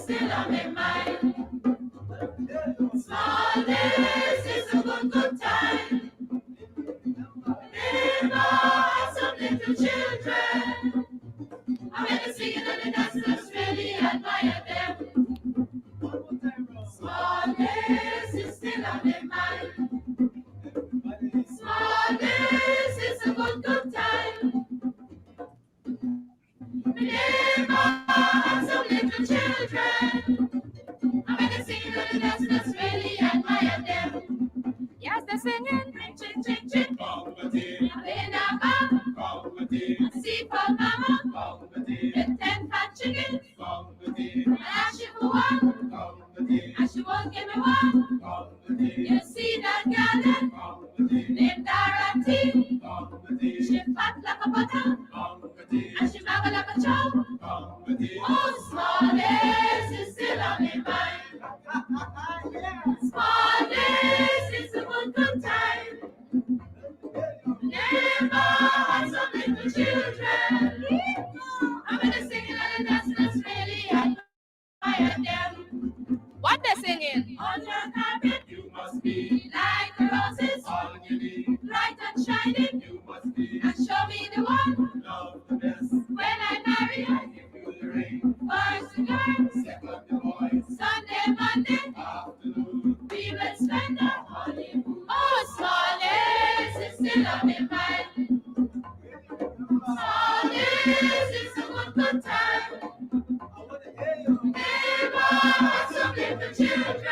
still on my mind. Smallness is a good time. Neighbor, some little children. I'm gonna sing it and that's really admire them. Smallness is still on my mind. Smallness is a good time. Neighbor, some little children. I'm gonna sing it and that's really admire them. Yes, they're singing. Ching, ching, ching. In a bar. Seafood mama. With 10 fat chickens. And ask you for one. And she won't give me one. You see that garden? Named Dorothy. She fat like a butter. And she muggle like a chow. Oh, smallness is still on my mind. Smallness is a good time. Neighbor has some little children. I'm gonna sing it and that's really admire them. What they're singing? On your carpet, you must be like the roses, all you need, bright and shining. You must be, and show me the one. Love the best. When I marry, I give you the ring. First the girls, second the boys. Sunday, Monday, afternoon, we will spend our honeymoon. Oh, smallness is still on my mind. Smallness is a good time. Neighbor, some little children.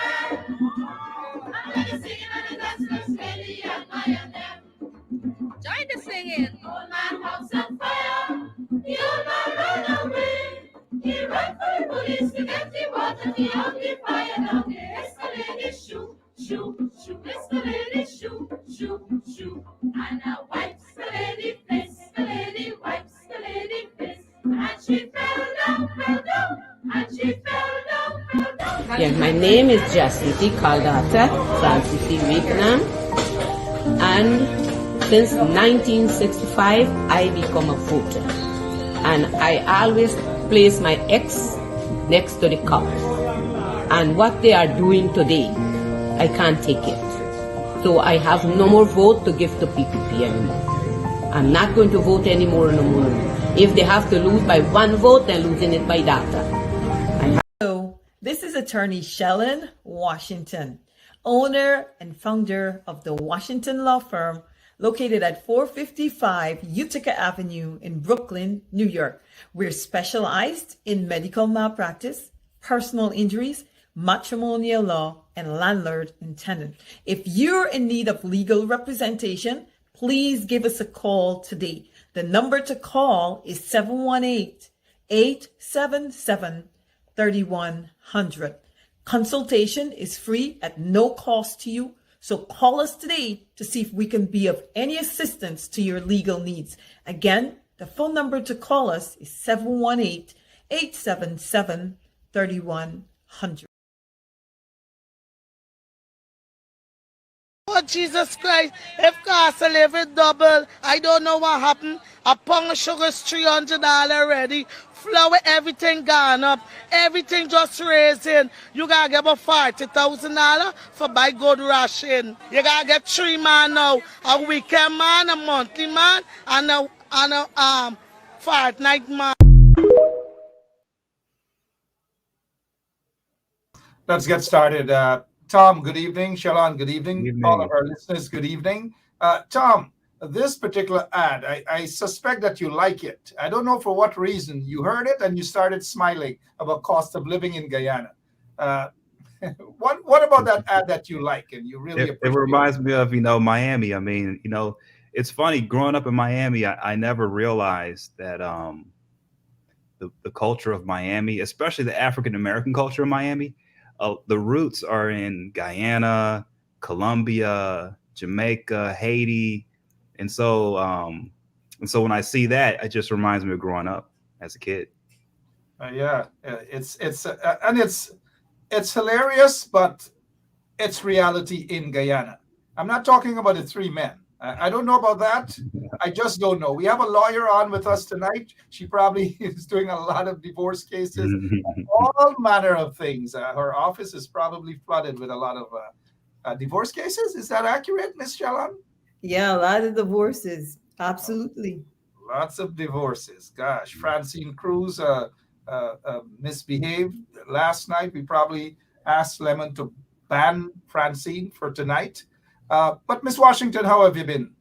I'm gonna sing it and that's really admire them. Join the singing. Old man house on fire. The old man ran away. He ran for the police to get the water. He hung the fire down the escalator. Shoo, shoo, shoo, escalator. Shoo, shoo, shoo. And now wipes the lady face. The lady wipes the lady face. And she fell down, and she fell down. Yeah, my name is Jacinty Caldata Francis Vietnam, and since 1965 I become a voter, and I always place my ex next to the cop. And what they are doing today, I can't take it. So I have no more vote to give to PPP anymore. I'm not going to vote anymore no more. If they have to lose by one vote, they're losing it by data. Hello, this is attorney Shellen Washington, owner and founder of the Washington Law Firm, located at 455 Utica Avenue in Brooklyn, New York. We're specialized in medical malpractice, personal injuries, matrimonial law, and landlord and tenant. If you're in need of legal representation, please give us a call today. The number to call is 718-877-3100. Consultation is free at no cost to you. So call us today to see if we can be of any assistance to your legal needs. Again, the phone number to call us is 718-877-3100. Oh, Jesus Christ, if cost of living double, I don't know what happened. A pound of sugar is $300 already. Flour, everything gone up. Everything just raising. You gotta get about $40,000 for buy good ration. You gotta get 3 man now. A weekend man, a monthly man, and a fortnight man. Let's get started. Tom, good evening. Shalon, good evening. Good evening. All of our listeners, good evening. Tom, this particular ad, I suspect that you like it. I don't know for what reason. You heard it and you started smiling about cost of living in Guyana. What about that ad that you like and you really appreciate? It reminds me of, Miami. I mean, it's funny. Growing up in Miami, I never realized that the culture of Miami, especially the African-American culture of Miami, the roots are in Guyana, Colombia, Jamaica, Haiti. And so when I see that, it just reminds me of growing up as a kid. It's hilarious, but it's reality in Guyana. I'm not talking about the 3 men. I don't know about that. I just don't know. We have a lawyer on with us tonight. She probably is doing a lot of divorce cases, all manner of things. Her office is probably flooded with a lot of divorce cases. Is that accurate, Miss Shalon? Yeah, a lot of divorces. Absolutely. Lots of divorces. Gosh, Francine Cruz misbehaved last night. We probably asked Lemon to ban Francine for tonight. But Miss Washington, how have you been?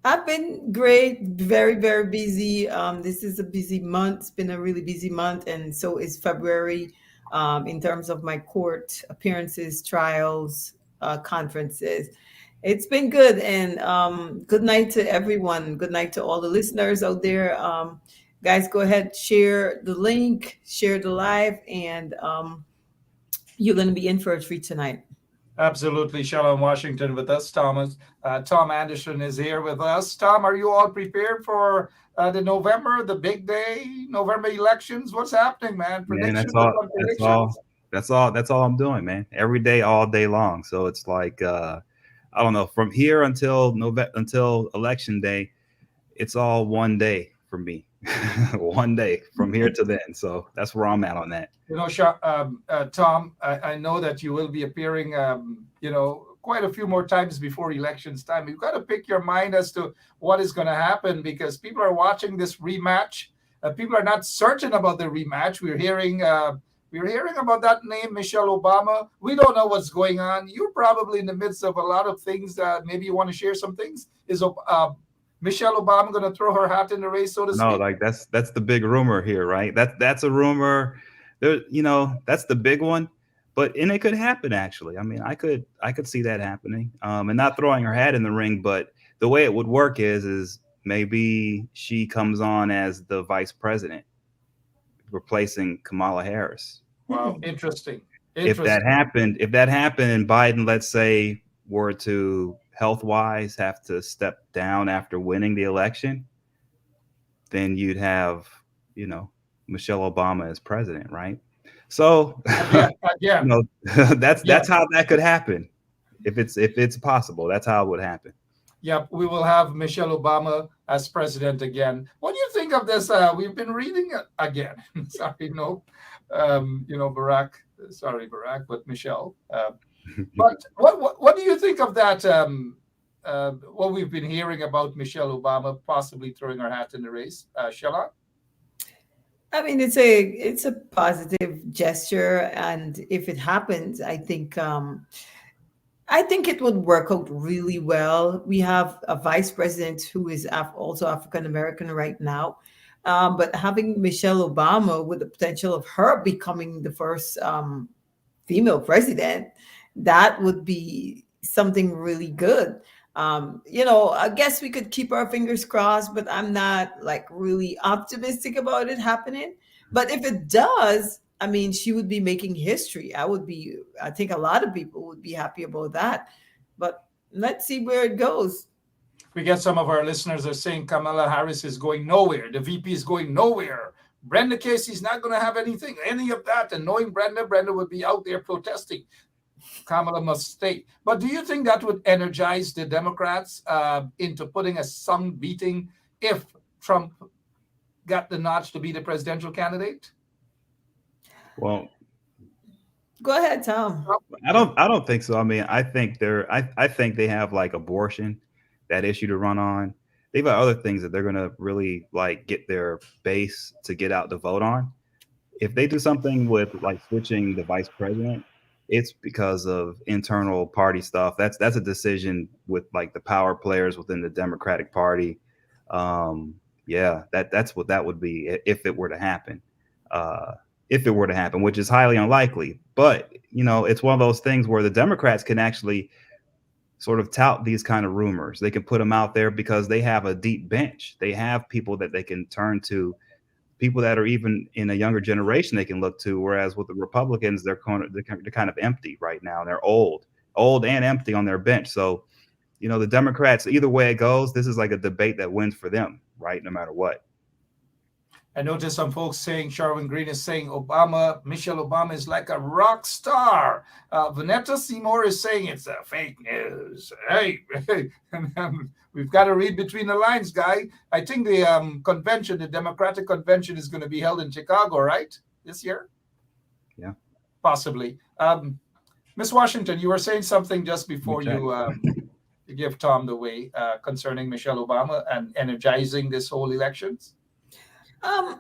I've been great, very, very busy. This is a busy month. It's been a really busy month, and so is February in terms of my court appearances, trials, conferences. It's been good, and good night to everyone. Good night to all the listeners out there. Guys, go ahead, share the link, share the live, and you're going to be in for a treat tonight. Absolutely. Shalom Washington with us. Tom Anderson is here with us. Tom, are you all prepared for the big day, November elections? What's happening, man? Man, Predictions upon that's all, predictions? that's all I'm doing, man. Every day, all day long. So it's like, I don't know, from here until until election day, it's all one day for me. One day from here to then. So that's where I'm at on that. Tom, I know that you will be appearing, quite a few more times before elections time. You've got to pick your mind as to what is going to happen because people are watching this rematch. People are not certain about the rematch. We're hearing about that name, Michelle Obama. We don't know what's going on. You're probably in the midst of a lot of things that maybe you want to share some things. Is Michelle Obama going to throw her hat in the race, so to No, speak? like that's the big rumor here, right? That's a rumor. There, that's the big one. But and it could happen actually. I mean, I could see that happening. And not throwing her hat in the ring, but the way it would work is maybe she comes on as the vice president, replacing Kamala Harris. Wow, interesting. If Interesting. that happened and Biden, let's say, were to health wise have to step down after winning the election, then you'd have, you know, Michelle Obama as president, right? So, Again, again, that's yeah, how that could happen. If it's possible, that's how it would happen. yep. We will have Michelle Obama as president again. What do you think of this? We've been reading again. Sorry, no, Barack. Sorry, Barack, but Michelle. But what do you think of that? What we've been hearing about Michelle Obama possibly throwing her hat in the race, Shella? I mean, it's a positive gesture, and if it happens, I think it would work out really well. We have a vice president who is also African American right now, but having Michelle Obama with the potential of her becoming the first female president, that would be something really good. I guess we could keep our fingers crossed, but I'm not like really optimistic about it happening. But if it does, I mean, she would be making history. I think a lot of people would be happy about that. But let's see where it goes. We get some of our listeners are saying Kamala Harris is going nowhere. The VP is going nowhere. Brenda Casey's not going to have any of that. And knowing Brenda would be out there protesting. Kamala must stay. But do you think that would energize the Democrats into putting a some beating if Trump got the notch to be the presidential candidate? Well, Go ahead, Tom. I don't think so. I mean, I think they have like abortion, that issue to run on. They've got other things that they're gonna really like get their base to get out to vote on. If they do something with like switching the vice president, it's because of internal party stuff. That's a decision with like the power players within the Democratic Party. Yeah, that's what that would be if it were to happen. Uh, if it were to happen, which is highly unlikely. But it's one of those things where the Democrats can actually sort of tout these kind of rumors. They can put them out there because they have a deep bench. They have people that they can turn to, people that are even in a younger generation they can look to. Whereas with the Republicans, they're kind of empty right now. They're old and empty on their bench. So, the Democrats, either way it goes, this is like a debate that wins for them, right? No matter what. I noticed some folks saying, Sherwin Green is saying, Michelle Obama is like a rock star. Vanetta Seymour is saying it's a fake news. Hey, we've got to read between the lines, guy. I think the convention, the Democratic convention, is going to be held in Chicago, right? This year? Yeah. Possibly. Miss Washington, you were saying something just before you give Tom the way concerning Michelle Obama and energizing this whole elections. Um,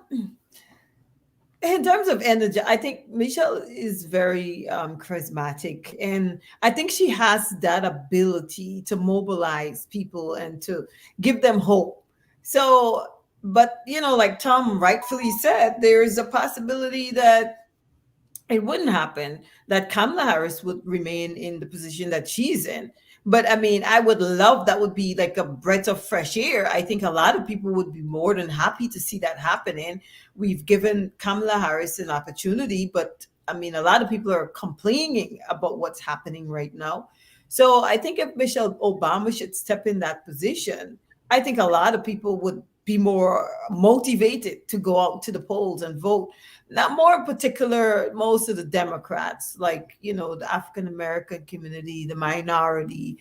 in terms of energy, I think Michelle is very charismatic, and I think she has that ability to mobilize people and to give them hope. So, but like Tom rightfully said, there is a possibility that it wouldn't happen, that Kamala Harris would remain in the position that she's in. But I mean, I would love, that would be like a breath of fresh air. I think a lot of people would be more than happy to see that happening. We've given Kamala Harris an opportunity, but I mean, a lot of people are complaining about what's happening right now. So I think if Michelle Obama should step in that position, I think a lot of people would be more motivated to go out to the polls and vote. Not more particular, most of the Democrats, like, the African American community, the minority,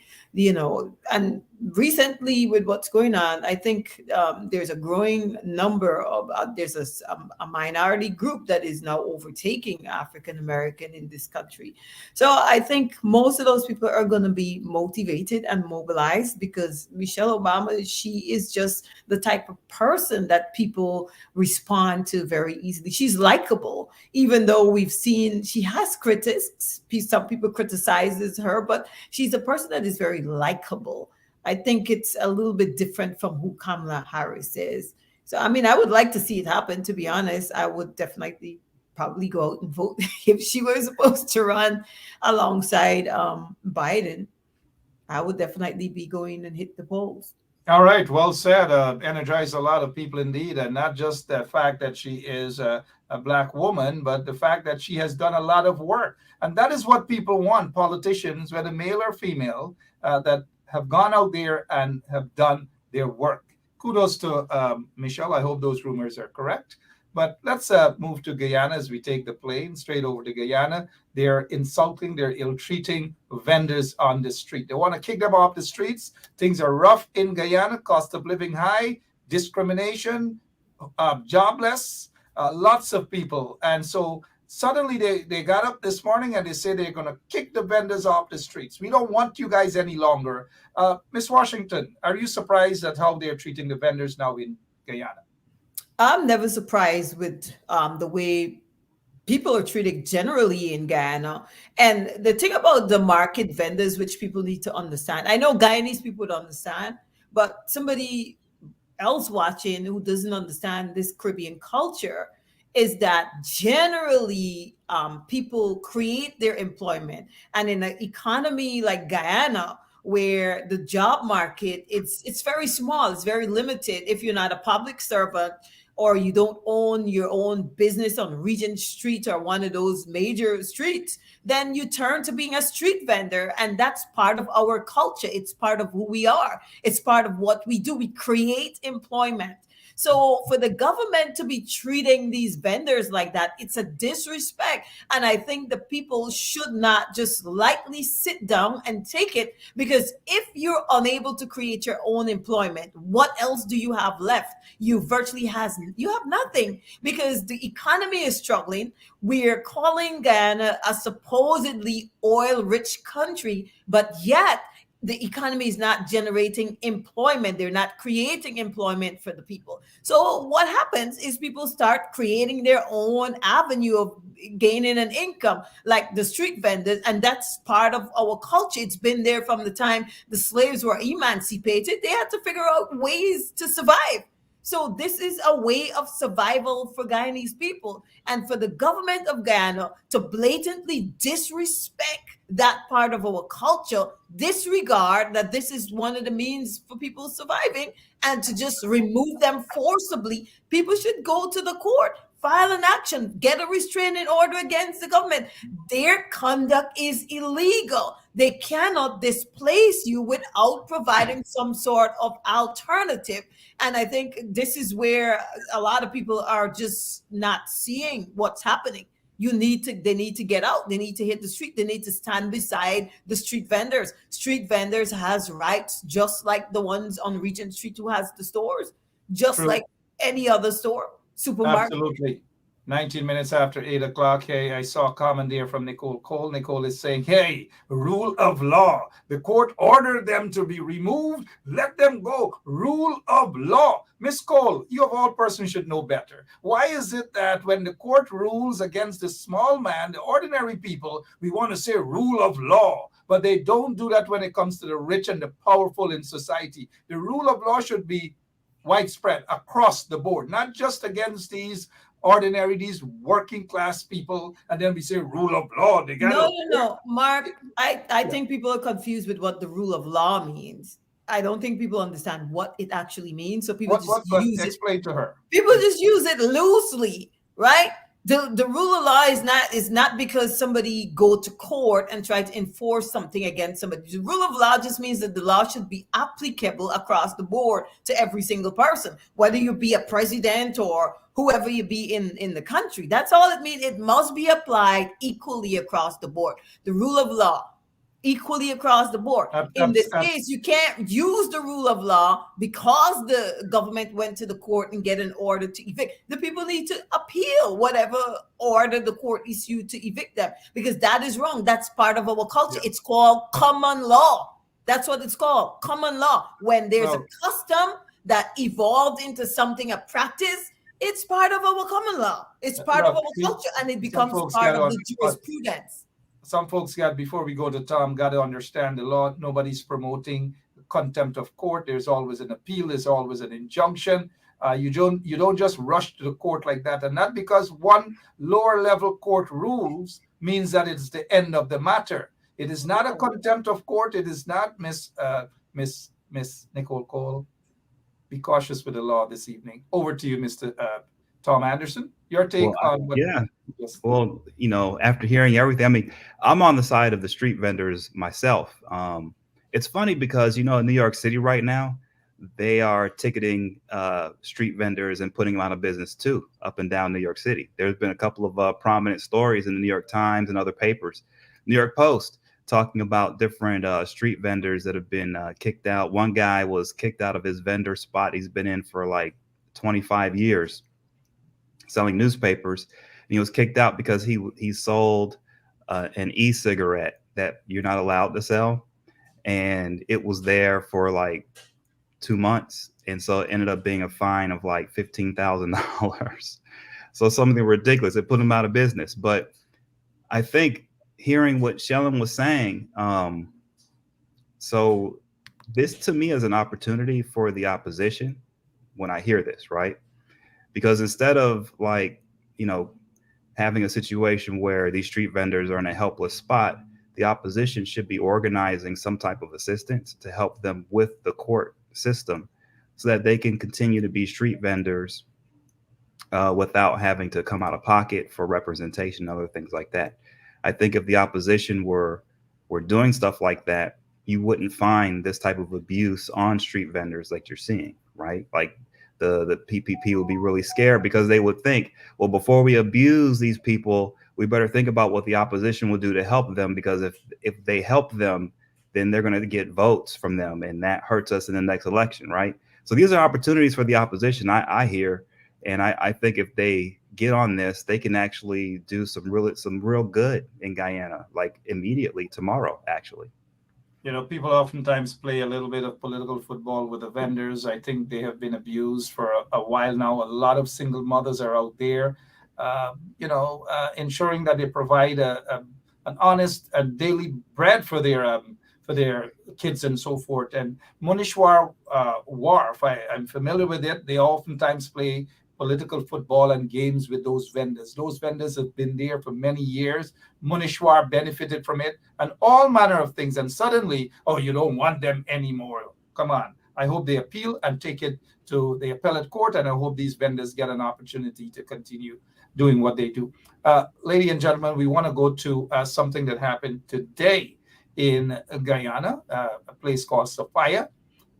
and recently with what's going on, I think there's a growing number of, there's a minority group that is now overtaking African American in this country. So I think most of those people are going to be motivated and mobilized because Michelle Obama, she is just the type of person that people respond to very easily. She's likable, even though we've seen she has critics. Some people criticizes her, but she's a person that is very likable. I think it's a little bit different from who Kamala Harris is. So, I mean, I would like to see it happen, to be honest. I would definitely probably go out and vote if she was supposed to run alongside Biden. I would definitely be going and hit the polls. All right, well said. Energized a lot of people indeed, and not just the fact that she is a black woman, but the fact that she has done a lot of work. And that is what people want, politicians, whether male or female, that have gone out there and have done their work. Kudos to Michelle. I hope those rumors are correct. But let's move to Guyana as we take the plane straight over to Guyana. They're insulting, they're ill-treating vendors on the street. They want to kick them off the streets. Things are rough in Guyana, cost of living high, discrimination, jobless, lots of people. And so suddenly they got up this morning and they say they're going to kick the vendors off the streets. We don't want you guys any longer. Miss Washington, are you surprised at how they're treating the vendors now in Guyana? I'm never surprised with the way people are treated generally in Guyana. And the thing about the market vendors, which people need to understand, I know Guyanese people don't understand, but somebody else watching who doesn't understand this Caribbean culture is that generally people create their employment. And in an economy like Guyana, where the job market, it's very small, it's very limited. If you're not a public servant, or you don't own your own business on Regent Street or one of those major streets, then you turn to being a street vendor. And that's part of our culture. It's part of who we are. It's part of what we do. We create employment. So for the government to be treating these vendors like that, it's a disrespect. And I think the people should not just lightly sit down and take it, because if you're unable to create your own employment, what else do you have left? You have nothing, because the economy is struggling. We're calling Guyana a supposedly oil-rich country, but yet the economy is not generating employment. They're not creating employment for the people. So what happens is people start creating their own avenue of gaining an income, like the street vendors. And that's part of our culture. It's been there from the time the slaves were emancipated. They had to figure out ways to survive. So this is a way of survival for Guyanese people. And for the government of Guyana to blatantly disrespect that part of our culture, disregard that this is one of the means for people surviving, and to just remove them forcibly, people should go to the court, file an action, get a restraining order against the government. Their conduct is illegal. They cannot displace you without providing some sort of alternative. And I think this is where a lot of people are just not seeing what's happening. They need to get out. They need to hit the street. They need to stand beside the street vendors. Street vendors has rights just like the ones on Regent Street who has the stores, just True. like any other store, supermarket. Absolutely. 19 minutes after 8 o'clock. Hey, I saw a comment there from Nicole Cole. Nicole is saying, hey, rule of law. The court ordered them to be removed. Let them go. Rule of law. Miss Cole, you of all persons should know better. Why is it that when the court rules against the small man, the ordinary people, we want to say rule of law? But they don't do that when it comes to the rich and the powerful in society. The rule of law should be widespread across the board, not just against these these working class people, and then we say rule of law. They got No. Mark, I think people are confused with what the rule of law means. I don't think people understand what it actually means. So people just What use it. explain to her. People just use it loosely, right? The rule of law is not because somebody go to court and try to enforce something against somebody. The rule of law just means that the law should be applicable across the board to every single person, whether you be a president or whoever you be in the country. That's all it means. It must be applied equally across the board. The rule of law equally across the board. In this case, you can't use the rule of law because the government went to the court and get an order to evict. The people need to appeal whatever order the court issued to evict them, because that is wrong. That's part of our culture. It's called common law. That's what it's called, common law. When there's a custom that evolved into something, a practice, it's part of our common law. It's part of our culture, and it becomes part of the jurisprudence. Some folks before we go to Tom, got to understand the law. Nobody's promoting contempt of court. There's always an appeal. There's always an injunction. You don't just rush to the court like that. And not because one lower level court rules means that it's the end of the matter. It is not a contempt of court. It is not, Miss Nicole Cole. Be cautious with the law this evening. Over to you, Mr. Tom Anderson. Your take on what? Yeah. Well, after hearing everything, I mean, I'm on the side of the street vendors myself. It's funny because, in New York City right now, they are ticketing street vendors and putting them out of business too, up and down New York City. There's been a couple of prominent stories in the New York Times and other papers. New York Post talking about different street vendors that have been kicked out. One guy was kicked out of his vendor spot he's been in for like 25 years. Selling newspapers, and he was kicked out because he sold an e-cigarette that you're not allowed to sell, and it was there for like 2 months, and so it ended up being a fine of like $15,000. So something ridiculous. It put him out of business. But I think hearing what Shellen was saying, so this to me is an opportunity for the opposition when I hear this, right? Because instead of having a situation where these street vendors are in a helpless spot, the opposition should be organizing some type of assistance to help them with the court system so that they can continue to be street vendors without having to come out of pocket for representation and other things like that. I think if the opposition were doing stuff like that, you wouldn't find this type of abuse on street vendors like you're seeing, right? Like the PPP would be really scared because they would think, well, before we abuse these people, we better think about what the opposition will do to help them, because if they help them, then they're going to get votes from them, and that hurts us in the next election, right? So these are opportunities for the opposition, I hear, and I think if they get on this, they can actually do some real good in Guyana, like immediately tomorrow, actually. People oftentimes play a little bit of political football with the vendors. I think they have been abused for a while now. A lot of single mothers are out there, ensuring that they provide an honest daily bread for their kids and so forth. And Munishwar Wharf, I'm familiar with it. They oftentimes play political football and games with those vendors. Those vendors have been there for many years. Munishwar benefited from it and all manner of things. And suddenly, you don't want them anymore. Come on. I hope they appeal and take it to the appellate court. And I hope these vendors get an opportunity to continue doing what they do. Ladies and gentlemen, we want to go to something that happened today in Guyana, a place called Sophia.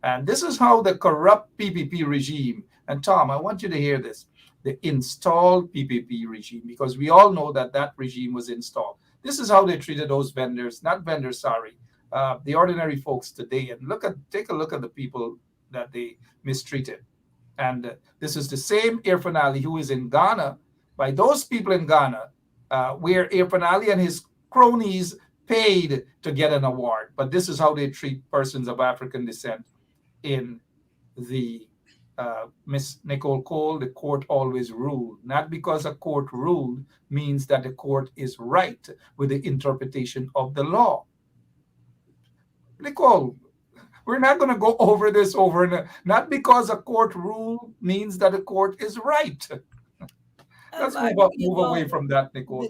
And this is how the corrupt PPP regime, and Tom, I want you to hear this, the installed PPP regime, because we all know that that regime was installed. This is how they treated those vendors, not vendors, sorry, the ordinary folks today. And take a look at the people that they mistreated. And this is the same Irfan Ali who is in Ghana, by those people in Ghana, where Irfan Ali and his cronies paid to get an award. But this is how they treat persons of African descent in the Miss Nicole Cole. The court always ruled. Not because a court ruled means that the court is right with the interpretation of the law. Nicole, we're not going to go over this over and not because a court rule means that the court is right. Let's move away from that, Nicole.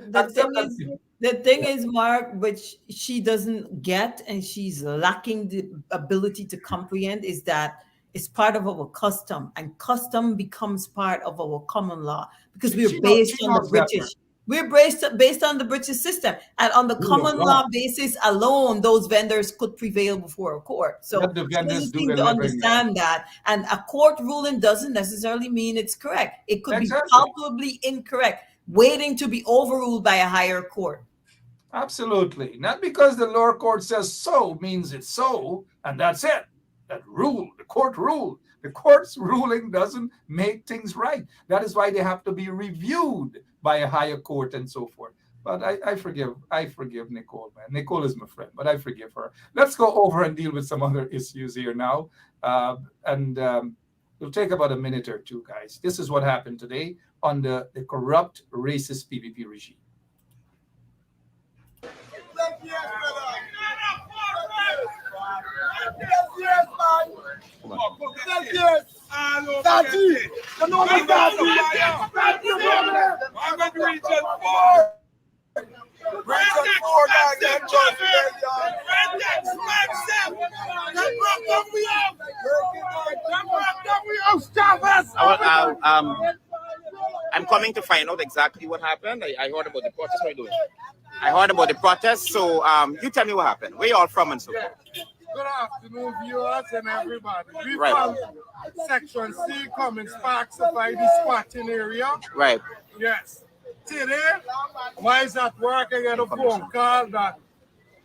The thing is, Mark, which she doesn't get and she's lacking the ability to comprehend, is that it's part of our custom, and custom becomes part of our common law because we're based on the British. We're based on the British system, and on the common law basis alone, those vendors could prevail before a court. So the vendors need to understand that, and a court ruling doesn't necessarily mean it's correct. It could be palpably incorrect, waiting to be overruled by a higher court. Absolutely. Not because the lower court says so means it's so, and that's it. That rule, the court ruled. The court's ruling doesn't make things right. That is why they have to be reviewed by a higher court and so forth. But I forgive Nicole, man. Nicole is my friend, but I forgive her. Let's go over and deal with some other issues here now. It'll take about a minute or two, guys. This is what happened today under the corrupt, racist PPP regime. I'm coming to find out exactly what happened. I heard about the protest. What are you doing? I heard about the protest. So you tell me what happened. Where you all from and so forth? Good afternoon, viewers and everybody. We from Section C, Cummins Park, Supply, the squatting area. Right. Yes. Today, while I was at work, I got a phone call that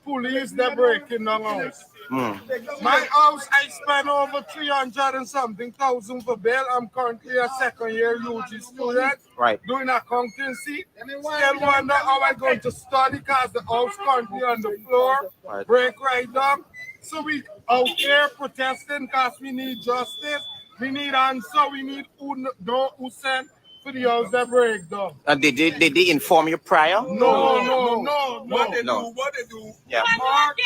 police, they're breaking the house. My house, I spent over 300 and something thousand for bail. I'm currently a second-year UG student, doing accountancy. Still wonder how I'm going to study because the house currently on the floor, break right down. So we out here protesting because we need justice, we need answer, we need who sent for the house that break down. Did they inform you prior? No. What they do, yeah. Mark,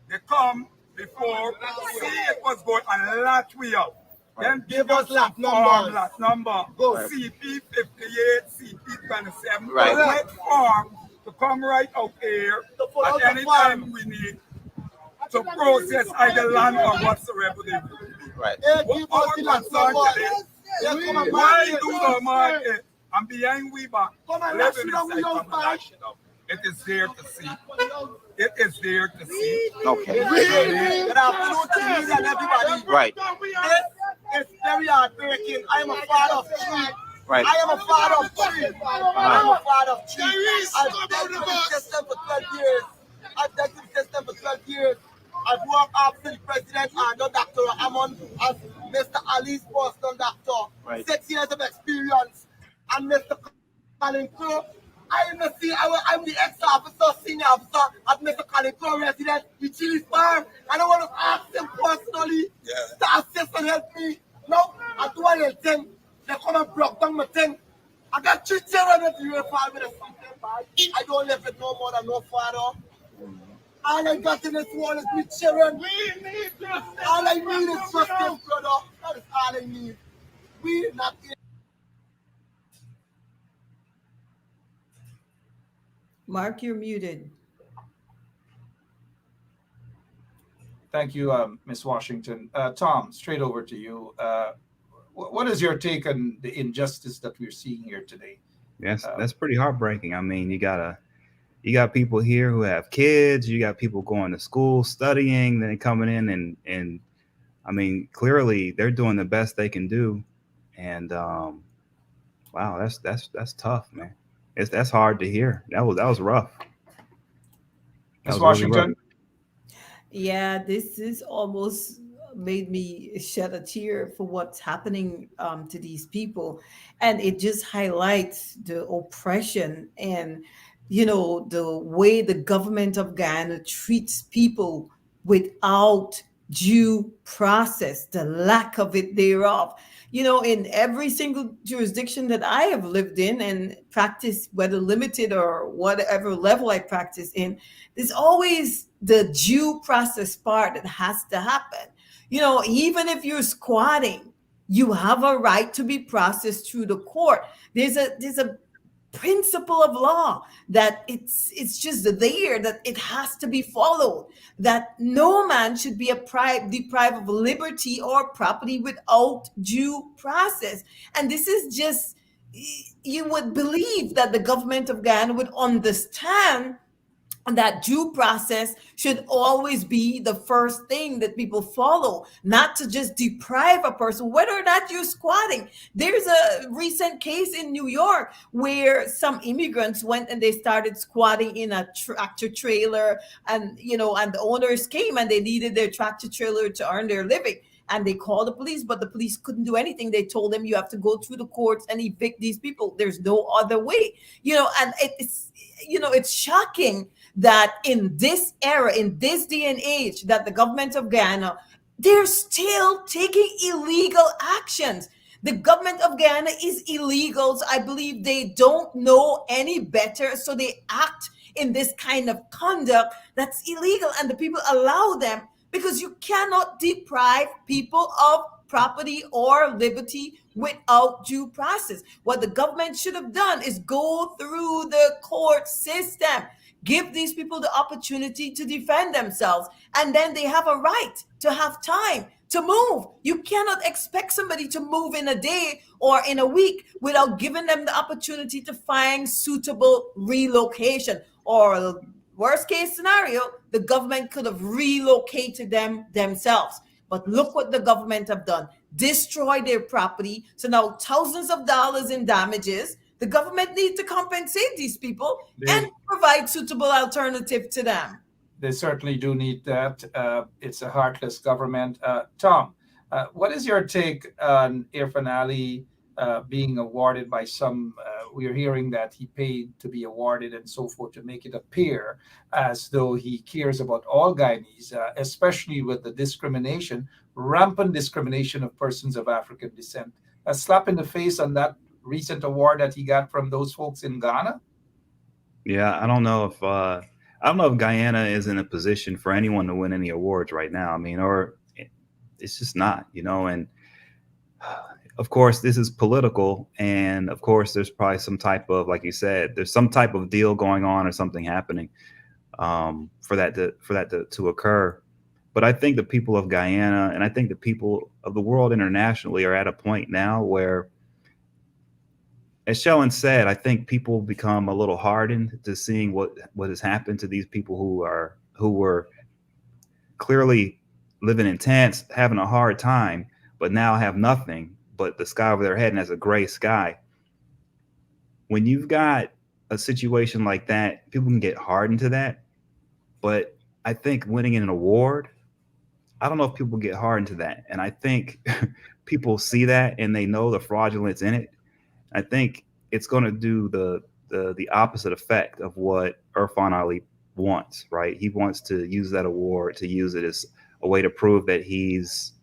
they come before, see it was going a lot way up. Then give us lap number. Go CP 58, CP 27. Right. Form to come right out here at any time we need to process either land or whatsoever they do. Right. Why do the market? And behind we back, living inside it is there to see. It is there to see. Okay. Good afternoon to you and everybody. Right. It's very heartbreaking. I am a father of three. Right. I am a father of three. I am a father of three. I've dealt with the system for 12 years. I've worked after the president and Dr. Amon as Mr. Ali's personal doctor. Right. 6 years of experience. And Mr. Colin Crow, I'm the ex-officer, senior officer at Mr. Colin Crow residence in Chili's Farm. And I want to ask him personally to assist and help me. No, I do anything. They come and block down my thing. I got 3 children with you with a something. I don't live with no more than no father. All I got in this world is me children. We need justice. All I need is justice, brother. That is all I need. We not here. Mark, you're muted. Thank you, Ms. Washington. Tom, straight over to you. What is your take on the injustice that we're seeing here today? Yes, that's pretty heartbreaking. I mean, you gotta You got people here who have kids. You got people going to school, studying, then coming in and I mean, clearly they're doing the best they can do. And wow, that's tough, man. That's hard to hear. That was rough. That Miss was really rough. Washington. Yeah, this is almost made me shed a tear for what's happening to these people. And it just highlights the oppression and, the way the government of Ghana treats people without due process, the lack of it thereof. In every single jurisdiction that I have lived in and practiced, whether limited or whatever level I practice in, there's always the due process part that has to happen. Even if you're squatting, you have a right to be processed through the court. There's a principle of law that it's just there, that it has to be followed, that no man should be deprived of liberty or property without due process. And this is just, you would believe that the government of Ghana would understand that due process should always be the first thing that people follow, not to just deprive a person, whether or not you're squatting. There's a recent case in New York where some immigrants went and they started squatting in a tractor trailer, and the owners came and they needed their tractor trailer to earn their living. And they called the police, but the police couldn't do anything. They told them, you have to go through the courts and evict these people. There's no other way. And it's shocking that in this era, in this day and age, that the government of Ghana, they're still taking illegal actions. The government of Ghana is illegals. I believe they don't know any better, so they act in this kind of conduct that's illegal, and the people allow them, because you cannot deprive people of property or liberty without due process. What the government should have done is go through the court system, give these people the opportunity to defend themselves, and then they have a right to have time to move. You cannot expect somebody to move in a day or in a week without giving them the opportunity to find suitable relocation. Or worst case scenario, the government could have relocated them themselves. But look what the government have done. Destroy their property. So now thousands of dollars in damages. The government needs to compensate these people and provide suitable alternative to them. They certainly do need that. It's a heartless government. Tom, what is your take on Irfan Ali being awarded by some? We're hearing that he paid to be awarded and so forth, to make it appear as though he cares about all Guyanese, especially with the discrimination, rampant discrimination of persons of African descent. A slap in the face on that recent award that he got from those folks in Ghana? Yeah, I don't know if Guyana is in a position for anyone to win any awards right now. I mean, or it's just not, and of course this is political, and of course there's probably some type of, like you said, there's some type of deal going on or something happening for that to occur. But I think the people of Guyana, and I think the people of the world internationally, are at a point now where, as Shellen said, I think people become a little hardened to seeing what has happened to these people who were clearly living in tents, having a hard time, but now have nothing but the sky over their head, and as a gray sky. When you've got a situation like that, people can get hardened to that. But I think winning an award, I don't know if people get hardened to that. And I think people see that and they know the fraudulence in it. I think it's going to do the opposite effect of what Irfan Ali wants, right? He wants to use that award, to use it as a way to prove that he's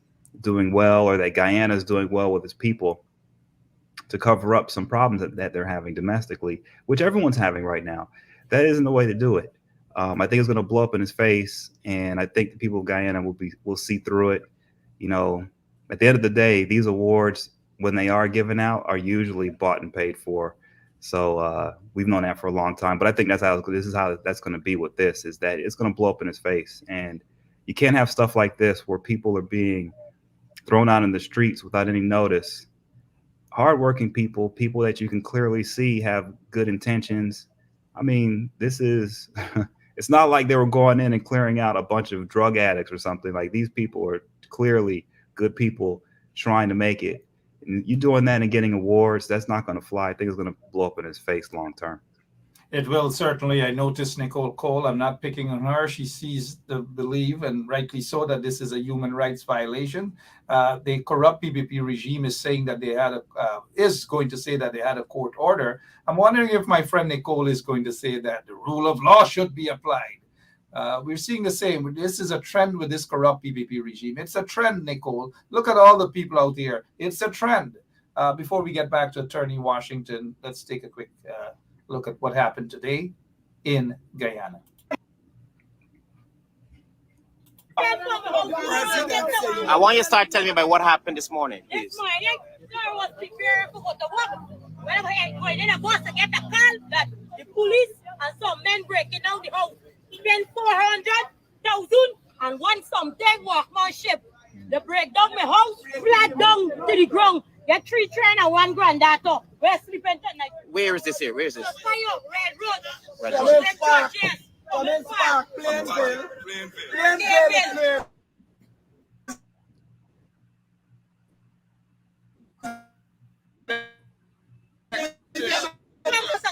doing well, or that Guyana is doing well with his people, to cover up some problems that they're having domestically, which everyone's having right now. That isn't the way to do it. I think it's going to blow up in his face, and I think the people of Guyana will see through it. At the end of the day, these awards, when they are given out, are usually bought and paid for. So we've known that for a long time. But I think this is how that's going to be with this, is that it's going to blow up in his face. And you can't have stuff like this where people are being thrown out in the streets without any notice. Hardworking people that you can clearly see have good intentions, I mean, this is it's not like they were going in and clearing out a bunch of drug addicts or something. Like, these people are clearly good people trying to make it. And you doing that and getting awards, that's not going to fly. I think it's going to blow up in his face long term. It will certainly. I noticed Nicole Cole. I'm not picking on her. She sees the believe, and rightly so, that this is a human rights violation. The corrupt PPP regime is saying that they had is going to say that they had a court order. I'm wondering if my friend Nicole is going to say that the rule of law should be applied. We're seeing the same. This is a trend with this corrupt PPP regime. It's a trend, Nicole. Look at all the people out there. It's a trend. Before we get back to Attorney Washington, let's take a quick look at what happened today in Guyana. I want you to start telling me about what happened this morning, please. This morning, I was preparing to go to work. Whenever I go in, I was to get a call that the police and some men breaking down the house. Spend 400,000 and want some dead workmanship. They break down my house, flat down to the ground. Get 3 train and 1 granddaughter. We're sleeping tonight. Where is this here? Where is this? Fire, Red Road. Red Road. Comments back, Plainville. Plainville.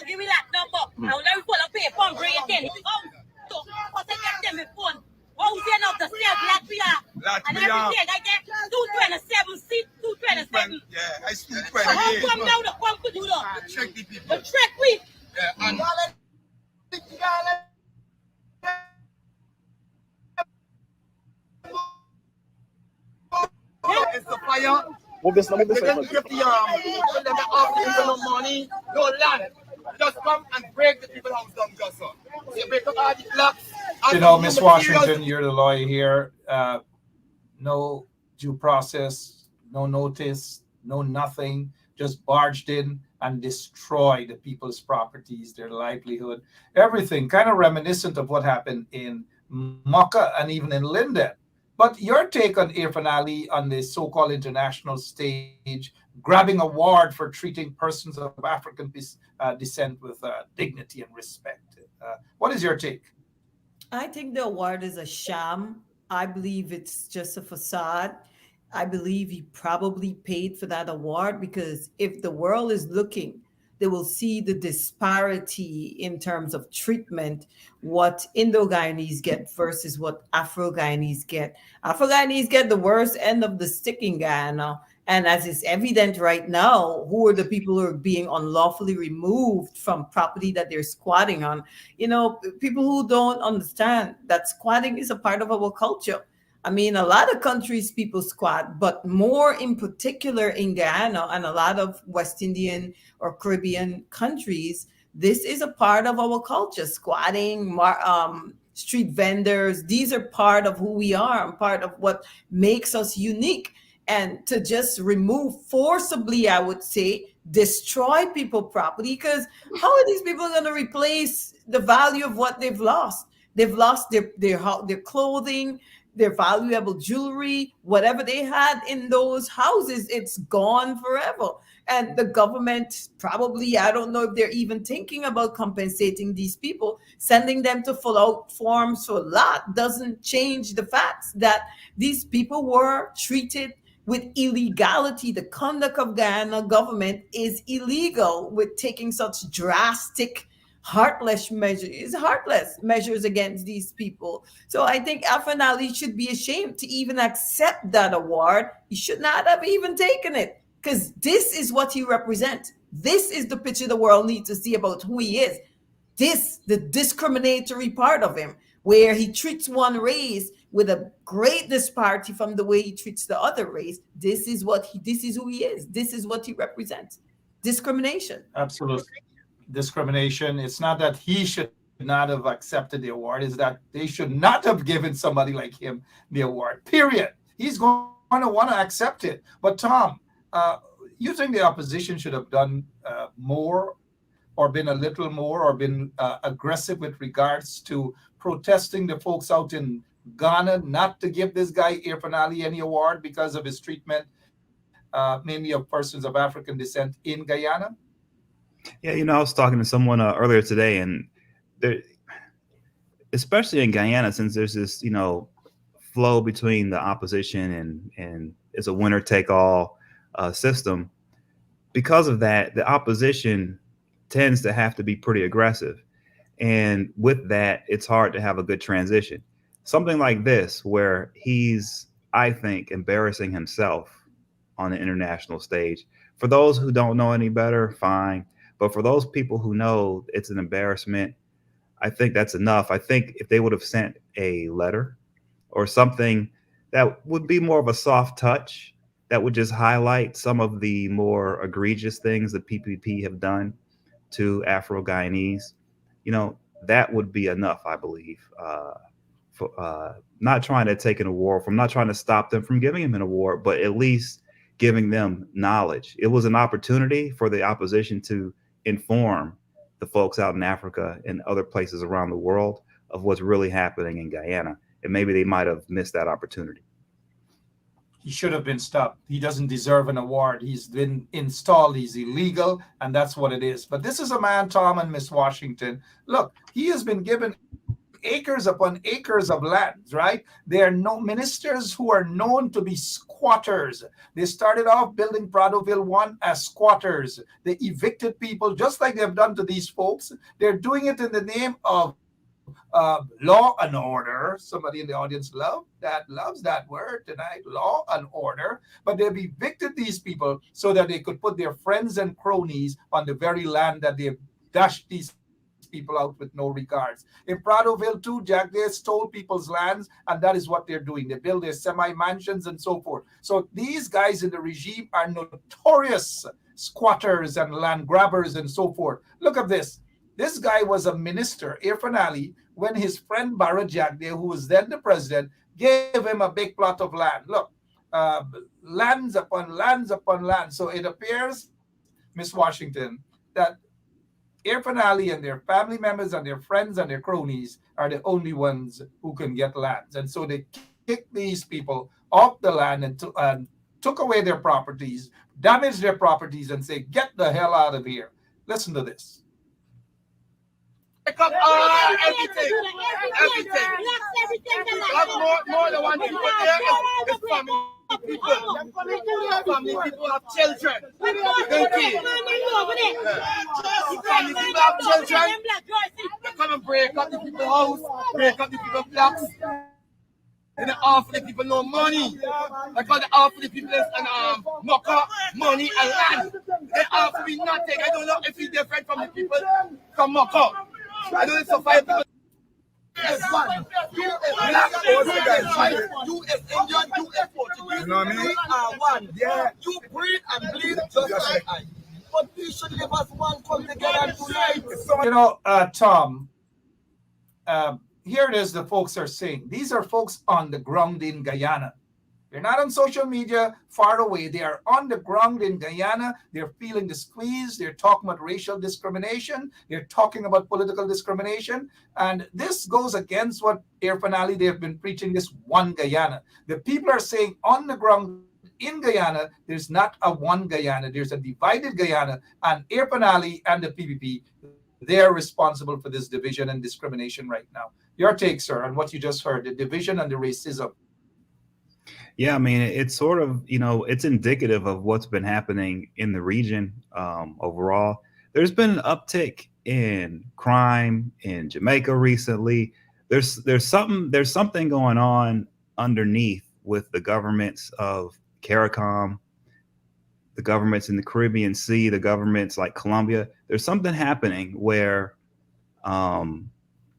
Give me that number. I'll never pull up paper and bring it in. So, I get them a phone. How's the of the same Latvia? And everything, I get 227 seats, 227. Yeah, I still So how come now the come to do that? Check the people. The trick we. Yeah, and it's the fire. Move this, move They this. didn't give the when they offer no money, no land. Just come and break the people's house down, just so. You break up all the blocks. You know, Miss Washington, you're the lawyer here. No due process, no notice, no nothing. Just barged in and destroyed the people's properties, their livelihood, everything. Kind of reminiscent of what happened in Mocha and even in Linden. But your take on Irfan Ali on the so-called international stage, grabbing an award for treating persons of African descent with dignity and respect. What is your take? I think the award is a sham. I believe it's just a facade. I believe he probably paid for that award because if the world is looking, they will see the disparity in terms of treatment, what Indo-Guyanese get versus what Afro-Guyanese get. Afro-Guyanese get the worst end of the stick in Guyana. And as is evident right now, who are the people who are being unlawfully removed from property that they're squatting on? You know, people who don't understand that squatting is a part of our culture. I mean, a lot of countries people squat, but more in particular in Guyana and a lot of West Indian or Caribbean countries, this is a part of our culture. Squatting, street vendors, these are part of who we are and part of what makes us unique. And to just remove forcibly, I would say, destroy people property, because how are these people going to replace the value of what they've lost? They've lost their clothing, their valuable jewelry, whatever they had in those houses, it's gone forever. And the government probably, I don't know if they're even thinking about compensating these people. Sending them to fill out forms for a lot doesn't change the facts that these people were treated with illegality. The conduct of Guyana government is illegal with taking such drastic heartless measures against these people. So I think Irfan Ali should be ashamed to even accept that award. He should not have even taken it, because this is what he represents. This is the picture the world needs to see about who he is. The discriminatory part of him, where he treats one race with a great disparity from the way he treats the other race. This is who he is. This is what he represents. Discrimination. Absolutely. Discrimination. It's not that he should not have accepted the award, is that they should not have given somebody like him the award, period. He's going to want to accept it. But Tom, you think the opposition should have done more, or been a little more, or been aggressive with regards to protesting the folks out in Ghana not to give this guy Irfan Ali any award because of his treatment, mainly of persons of African descent in Guyana? Yeah, I was talking to someone earlier today, and there, especially in Guyana, since there's this, flow between the opposition and it's a winner take all system. Because of that, the opposition tends to have to be pretty aggressive. And with that, it's hard to have a good transition. Something like this, where he's, I think, embarrassing himself on the international stage. For those who don't know any better, fine. But for those people who know it's an embarrassment, I think that's enough. I think if they would have sent a letter or something that would be more of a soft touch, that would just highlight some of the more egregious things the PPP have done to Afro-Guyanese, that would be enough, I believe, for not trying to take an award from, not trying to stop them from giving him an award, but at least giving them knowledge. It was an opportunity for the opposition to inform the folks out in Africa and other places around the world of what's really happening in Guyana. And maybe they might have missed that opportunity. He should have been stopped. He doesn't deserve an award. He's been installed. He's illegal, and that's what it is. But this is a man, Tom and Miss Washington. Look, he has been given acres upon acres of lands, right? There are no ministers who are known to be squatters. They started off building Pradoville 1 as squatters. They evicted people just like they've done to these folks. They're doing it in the name of law and order. Somebody in the audience loves that word tonight, law and order. But they've evicted these people so that they could put their friends and cronies on the very land that they've dashed these people out with no regards. In Pradoville too, Jack, they stole people's lands, and that is what they're doing. They build their semi-mansions and so forth. So these guys in the regime are notorious squatters and land grabbers and so forth. Look at this. This guy was a minister, Irfan Ali, when his friend Bara Jagdeh, who was then the president, gave him a big plot of land. Look, lands upon lands upon land. So it appears, Miss Washington, that Irfan Ali and their family members and their friends and their cronies are the only ones who can get lands. And so they kicked these people off the land and took away their properties, damaged their properties, and say, get the hell out of here. Listen to this. Pick up everything. More than one people there is family people. Family people have children. Family people have children. They come and break up the people's house, break up the people's blocks. And they offer the people no money. Because they offer the people knock up money and land. They offer me nothing. I don't know if it's different from the people from Moko. I don't know if five people. You is Indian, you is Portuguese. You know what I mean? We are one. Yeah. You breathe and bleed just like I. But we should live as one, come together tonight. Tom, here it is, the folks are saying. These are folks on the ground in Guyana. They're not on social media far away. They are on the ground in Guyana. They're feeling the squeeze. They're talking about racial discrimination. They're talking about political discrimination. And this goes against what Irfan Ali, they have been preaching, this one Guyana. The people are saying on the ground in Guyana, there's not a one Guyana. There's a divided Guyana. And Irfan Ali and the PPP, they're responsible for this division and discrimination right now. Your take, sir, on what you just heard, the division and the racism. Yeah, I mean, it's sort of, it's indicative of what's been happening in the region overall. There's been an uptick in crime in Jamaica recently. There's something going on underneath with the governments of CARICOM, the governments in the Caribbean Sea, the governments like Colombia. There's something happening where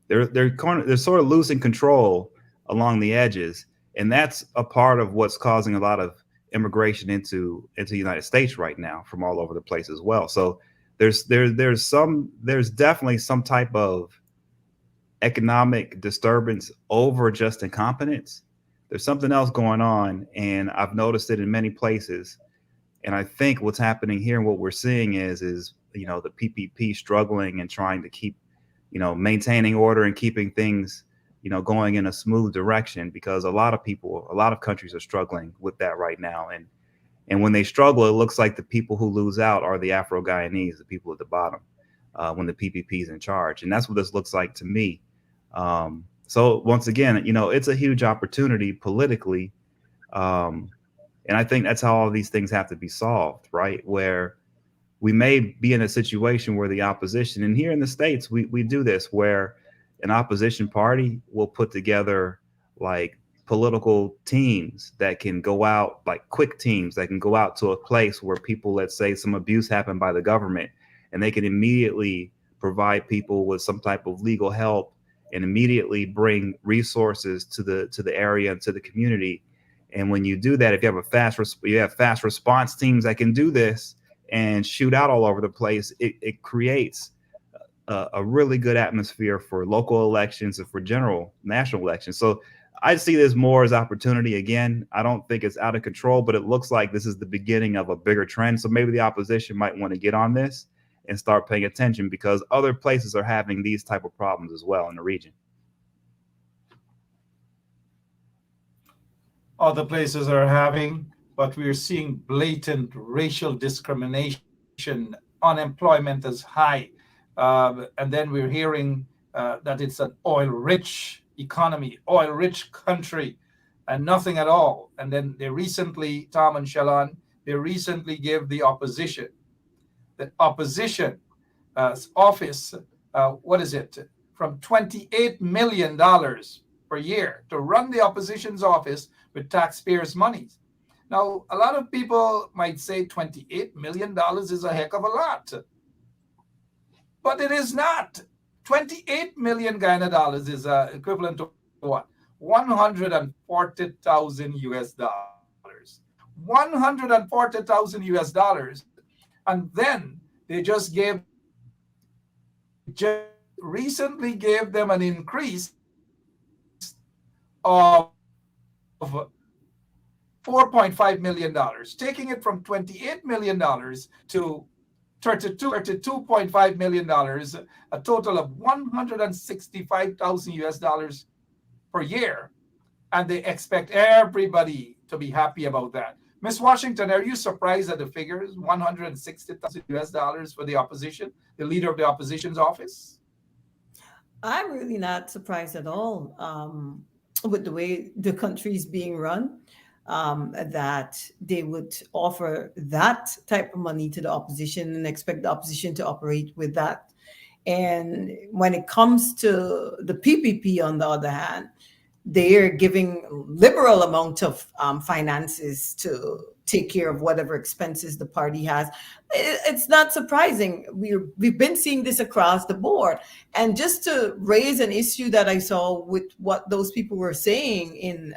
they're sort of losing control along the edges. And that's a part of what's causing a lot of immigration into the United States right now from all over the place as well. So there's definitely some type of economic disturbance over just incompetence. There's something else going on, and I've noticed it in many places. And I think what's happening here and what we're seeing is the PPP struggling and trying to keep, maintaining order and keeping things going in a smooth direction, because a lot of countries are struggling with that right now. And when they struggle, it looks like the people who lose out are the Afro-Guyanese, the people at the bottom. when the PPP is in charge, and that's what this looks like to me. So once again, it's a huge opportunity politically, um, and I think that's how all these things have to be solved, right? Where we may be in a situation where the opposition, and here in the States, we do this, where an opposition party will put together like political teams that can go out, like quick teams that can go out to a place where people, let's say some abuse happened by the government, and they can immediately provide people with some type of legal help and immediately bring resources to the area and to the community. And when you do that, if you have you have fast response teams that can do this and shoot out all over the place, it creates a really good atmosphere for local elections and for general national elections. So I see this more as opportunity. Again, I don't think it's out of control, but it looks like this is the beginning of a bigger trend. So maybe the opposition might want to get on this and start paying attention, because other places are having these type of problems as well in the region. Other places are having, but we're seeing blatant racial discrimination. Unemployment is high. And then we're hearing that it's an oil-rich economy, oil-rich country, and nothing at all. And then they recently, Tom and Shalon, they recently gave the opposition office, what is it, from $28 million per year to run the opposition's office with taxpayers' money. Now, a lot of people might say $28 million is a heck of a lot, but it is not. 28 million Guyana dollars is equivalent to what? 140,000 US dollars. 140,000 US dollars. And then they just recently gave them an increase of $4.5 million, taking it from $28 million to $32.5 million, a total of 165,000 US dollars per year. And they expect everybody to be happy about that. Ms. Washington, are you surprised at the figures? 160,000 US dollars for the opposition, the leader of the opposition's office? I'm really not surprised at all with the way the country is being run, that they would offer that type of money to the opposition and expect the opposition to operate with that. And when it comes to the PPP, on the other hand, they're giving liberal amount of finances to take care of whatever expenses the party has. It's not surprising. We've been seeing this across the board. And just to raise an issue that I saw with what those people were saying in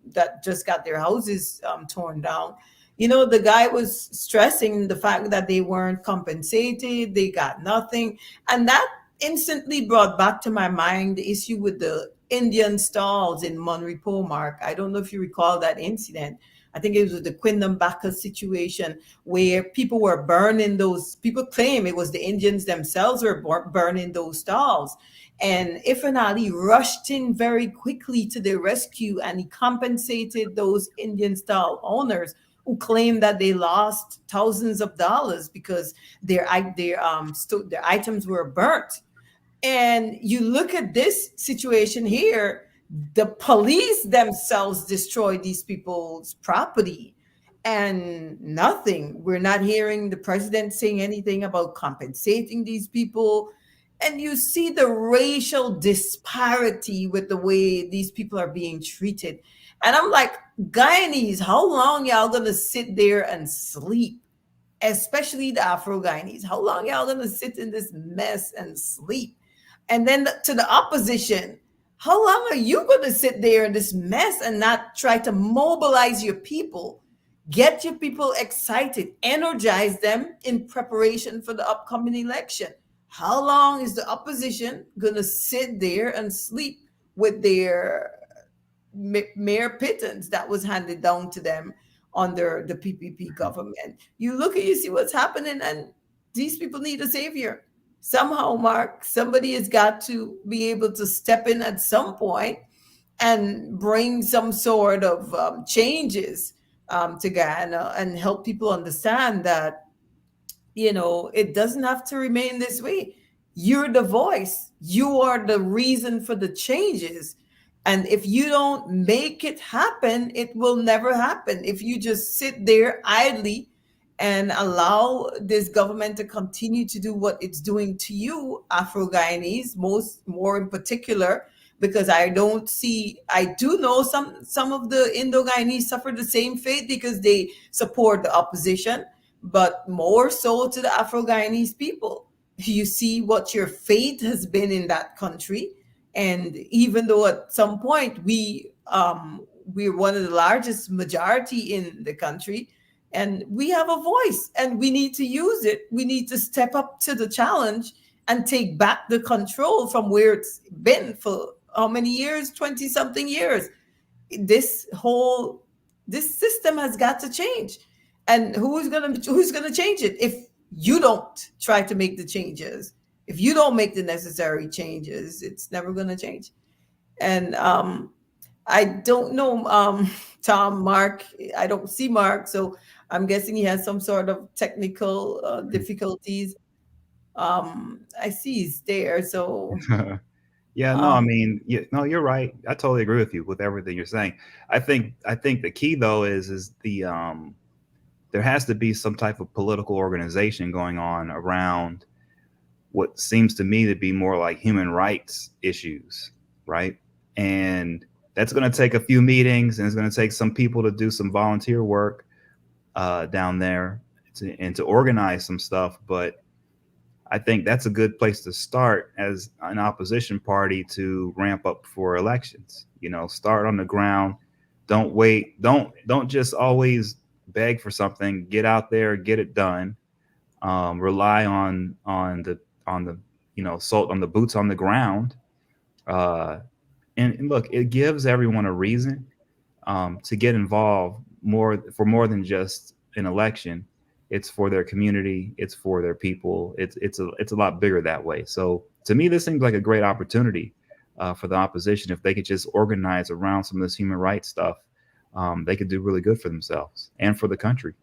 that just got their houses torn down. The guy was stressing the fact that they weren't compensated, they got nothing. And that instantly brought back to my mind the issue with the Indian stalls in Monterey Mark. I don't know if you recall that incident. I think it was the Quindam Bacchus situation where people were burning those. People claim it was the Indians themselves were burning those stalls. And Ifan Ali rushed in very quickly to their rescue, and he compensated those Indian stall owners who claimed that they lost thousands of dollars because their items were burnt. And you look at this situation here, the police themselves destroyed these people's property and nothing. We're not hearing the president saying anything about compensating these people. And you see the racial disparity with the way these people are being treated. And I'm like, Guyanese, how long y'all gonna sit there and sleep? Especially the Afro Guyanese. How long y'all gonna sit in this mess and sleep? And then to the opposition, how long are you going to sit there in this mess and not try to mobilize your people, get your people excited, energize them in preparation for the upcoming election? How long is the opposition going to sit there and sleep with their mere pittance that was handed down to them under the PPP government? You see what's happening, and these people need a savior. Somehow, Mark, somebody has got to be able to step in at some point and bring some sort of changes to Guyana and help people understand that it doesn't have to remain this way. You're the voice, you are the reason for the changes. And if you don't make it happen, it will never happen. If you just sit there idly and allow this government to continue to do what it's doing to you, Afro Guyanese, more in particular, because I do know some of the Indo Guyanese suffer the same fate because they support the opposition, but more so to the Afro Guyanese people. You see what your fate has been in that country, and even though at some point we're one of the largest majority in the country, and we have a voice, and we need to use it. We need to step up to the challenge and take back the control from where it's been for how many years? 20 something years. This whole this system has got to change. And who's gonna change it if you don't try to make the changes? If you don't make the necessary changes, it's never gonna change. And I don't know, Tom, Mark. I don't see Mark, so I'm guessing he has some sort of technical difficulties. I see he's there, so Yeah, no, I um, mean, no, you're right. I totally agree with you with everything you're saying. I think the key though is there has to be some type of political organization going on around what seems to me to be more like human rights issues, right? And that's going to take a few meetings, and it's going to take some people to do some volunteer work down there and to organize some stuff. But I think that's a good place to start as an opposition party to ramp up for elections. Start on the ground. Don't wait. Don't just always beg for something. Get out there, get it done. Rely on the salt on the boots on the ground. Uh, and look, it gives everyone a reason to get involved more than just an election. It's for their community. It's for their people. It's a lot bigger that way. So to me, this seems like a great opportunity for the opposition. If they could just organize around some of this human rights stuff, they could do really good for themselves and for the country.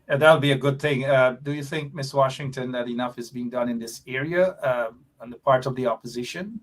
And that'll be a good thing. Do you think, Miss Washington, that enough is being done in this area on the part of the opposition?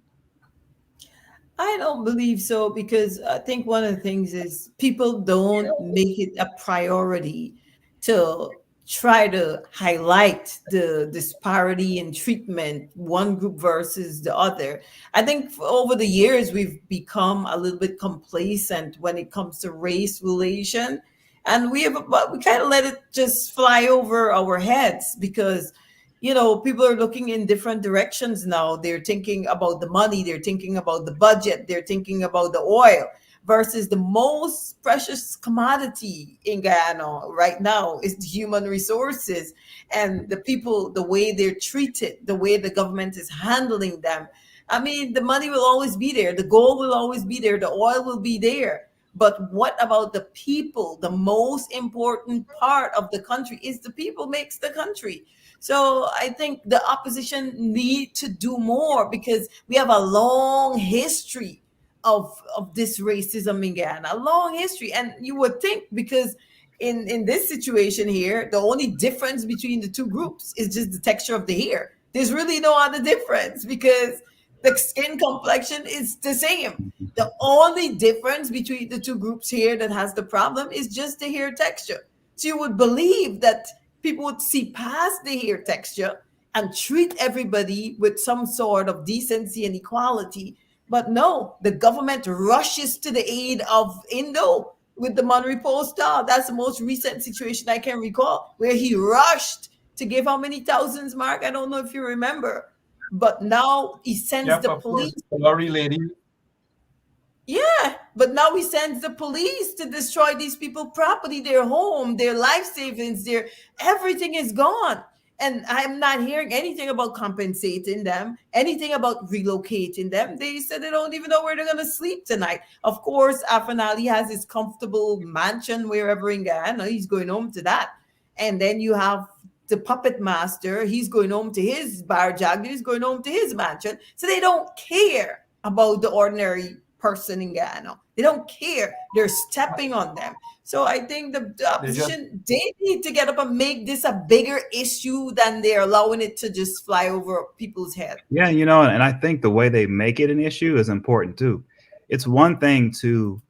I don't believe so, because I think one of the things is people don't make it a priority to try to highlight the disparity in treatment, one group versus the other. I think over the years we've become a little bit complacent when it comes to race relation, and we kind of let it just fly over our heads because people are looking in different directions now. They're thinking about the money, they're thinking about the budget, they're thinking about the oil, versus the most precious commodity in Guyana right now is the human resources and the people, the way they're treated, the way the government is handling them. I mean, the money will always be there, the gold will always be there, the oil will be there. But what about the people? The most important part of the country is the people makes the country. So I think the opposition need to do more because we have a long history of this racism in Ghana, a long history. And you would think, because in this situation here, the only difference between the two groups is just the texture of the hair. There's really no other difference because the skin complexion is the same. The only difference between the two groups here that has the problem is just the hair texture. So you would believe that people would see past the hair texture and treat everybody with some sort of decency and equality. But no, the government rushes to the aid of Indo with the Monterey Post Star. That's the most recent situation I can recall, where he rushed to give how many thousands, Mark? I don't know if you remember. But now he sends Yep, the of course. police. The lorry lady. Yeah, but now he sends the police to destroy these people property, their home, their life savings, their everything is gone. And I'm not hearing anything about compensating them, anything about relocating them. They said they don't even know where they're going to sleep tonight. Of course, Afanali has his comfortable mansion wherever in Guyana. He's going home to that. And then you have the puppet master. He's going home to his bar jag. He's going home to his mansion. So they don't care about the ordinary person in Guyana. They don't care. They're stepping on them. So I think the They just opposition, they need to get up and make this a bigger issue than they're allowing it to just fly over people's head. Yeah, you know, and I think the way they make it an issue is important too. It's one thing to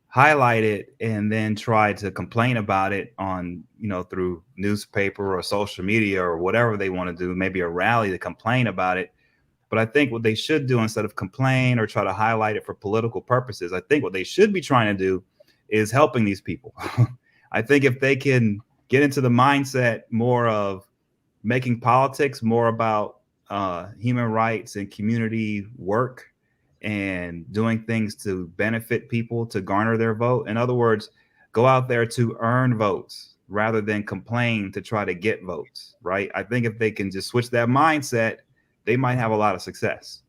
highlight it and then try to complain about it on, you know, through newspaper or social media or whatever they want to do, maybe a rally to complain about it. But I think what they should do, instead of complain or try to highlight it for political purposes, I think what they should be trying to do is helping these people. I think if they can get into the mindset more of making politics more about human rights and community work and doing things to benefit people to garner their vote. In other words, go out there to earn votes rather than complain to try to get votes, right? I think if they can just switch that mindset, they might have a lot of success.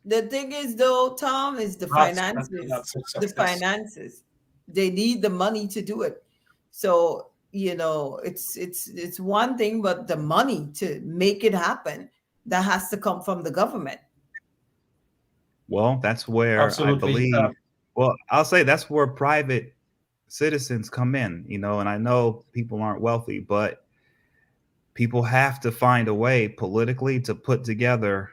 The thing is, though, Tom, is the finances. that's The success. finances. They need the money to do it. So, you know, it's one thing, but the money to make it happen, that has to come from the government. Well, that's where I Absolutely. believe, well, I'll say that's where private citizens come in, you know, and I know people aren't wealthy, but people have to find a way politically to put together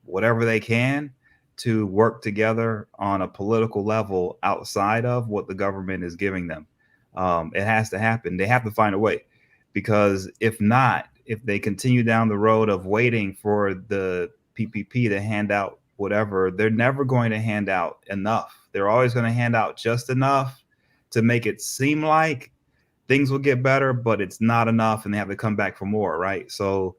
whatever they can to work together on a political level outside of what the government is giving them. It has to happen. They have to find a way, because if not, if they continue down the road of waiting for the PPP to hand out whatever, they're never going to hand out enough. They're always going to hand out just enough to make it seem like things will get better, but it's not enough and they have to come back for more, right? So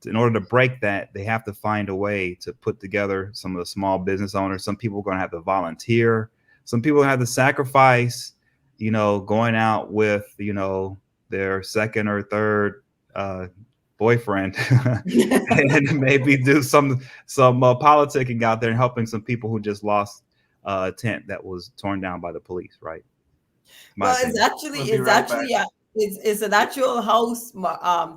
in order to break that, they have to find a way to put together some of the small business owners. Some people are going to have to volunteer. Some people have to sacrifice, you know, going out with, you know, their second or third boyfriend and maybe do some politicking out there and helping some people who just lost a tent that was torn down by the police, right? My Well, it's opinion. actually We'll be it's right back. actually a, it's an actual house,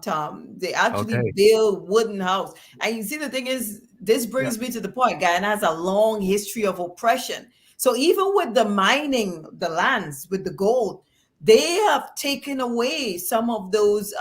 Tom. They actually Okay. build wooden house, and you see the thing is, this Yeah. brings me to the point. Guyana has a long history of oppression. So even with the mining, the lands with the gold, they have taken away some of those.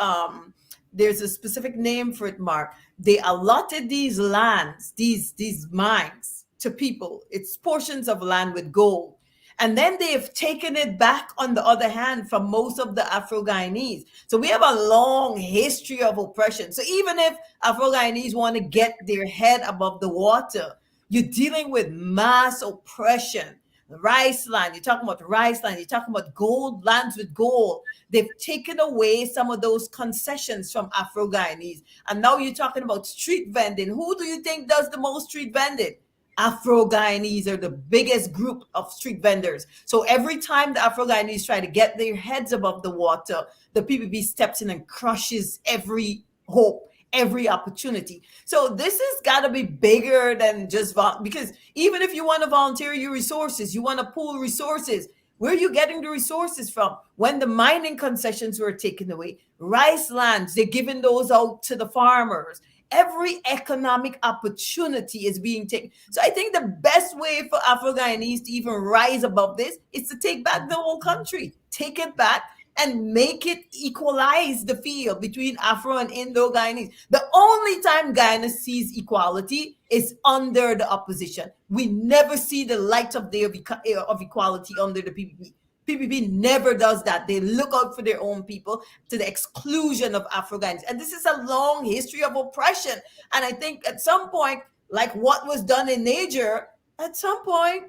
There's a specific name for it, Mark. They allotted these lands, these mines to people. It's portions of land with gold, and then they've taken it back on the other hand from most of the Afro-Guyanese. So we have a long history of oppression. So even if Afro-Guyanese want to get their head above the water, you're dealing with mass oppression. Rice land, you're talking about rice land, you're talking about gold lands with gold. They've taken away some of those concessions from Afro-Guyanese. And now you're talking about street vending. Who do you think does the most street vending? Afro-Guyanese are the biggest group of street vendors. So every time the Afro-Guyanese try to get their heads above the water, the PPP steps in and crushes every hope, every opportunity. So this has got to be bigger than just because even if you want to volunteer your resources, you want to pool resources, where are you getting the resources from? When the mining concessions were taken away, rice lands, they're giving those out to the farmers. Every economic opportunity is being taken. So I think the best way for Afro-Guyanese to even rise above this is to take back the whole country, take it back and make it equalize the field between Afro and Indo-Guyanese. The only time Guyana sees equality is under the opposition. We never see the light of equality under the PPP. PPP never does that. They look out for their own people to the exclusion of Afro-Guyanese. And this is a long history of oppression. And I think at some point, like what was done in Niger, at some point,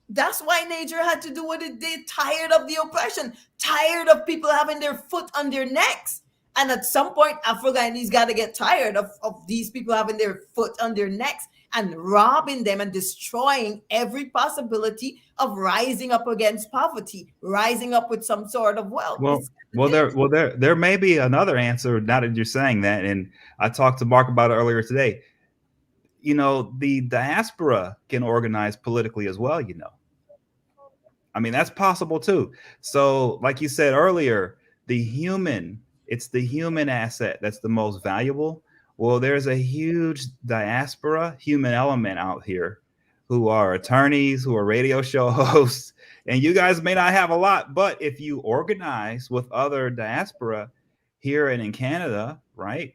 that's why Niger had to do what it did, tired of the oppression, tired of people having their foot on their necks. And at some point, Afro-Guyanese got to get tired of these people having their foot on their necks and robbing them and destroying every possibility of rising up against poverty, rising up with some sort of wealth. There may be another answer now that you're saying that, and I talked to Mark about it earlier today. You know, the diaspora can organize politically as well, you know. I mean, that's possible too. So, like you said earlier, it's the human asset that's the most valuable. Well, there's a huge diaspora human element out here who are attorneys, who are radio show hosts, and you guys may not have a lot, but if you organize with other diaspora here and in Canada, right,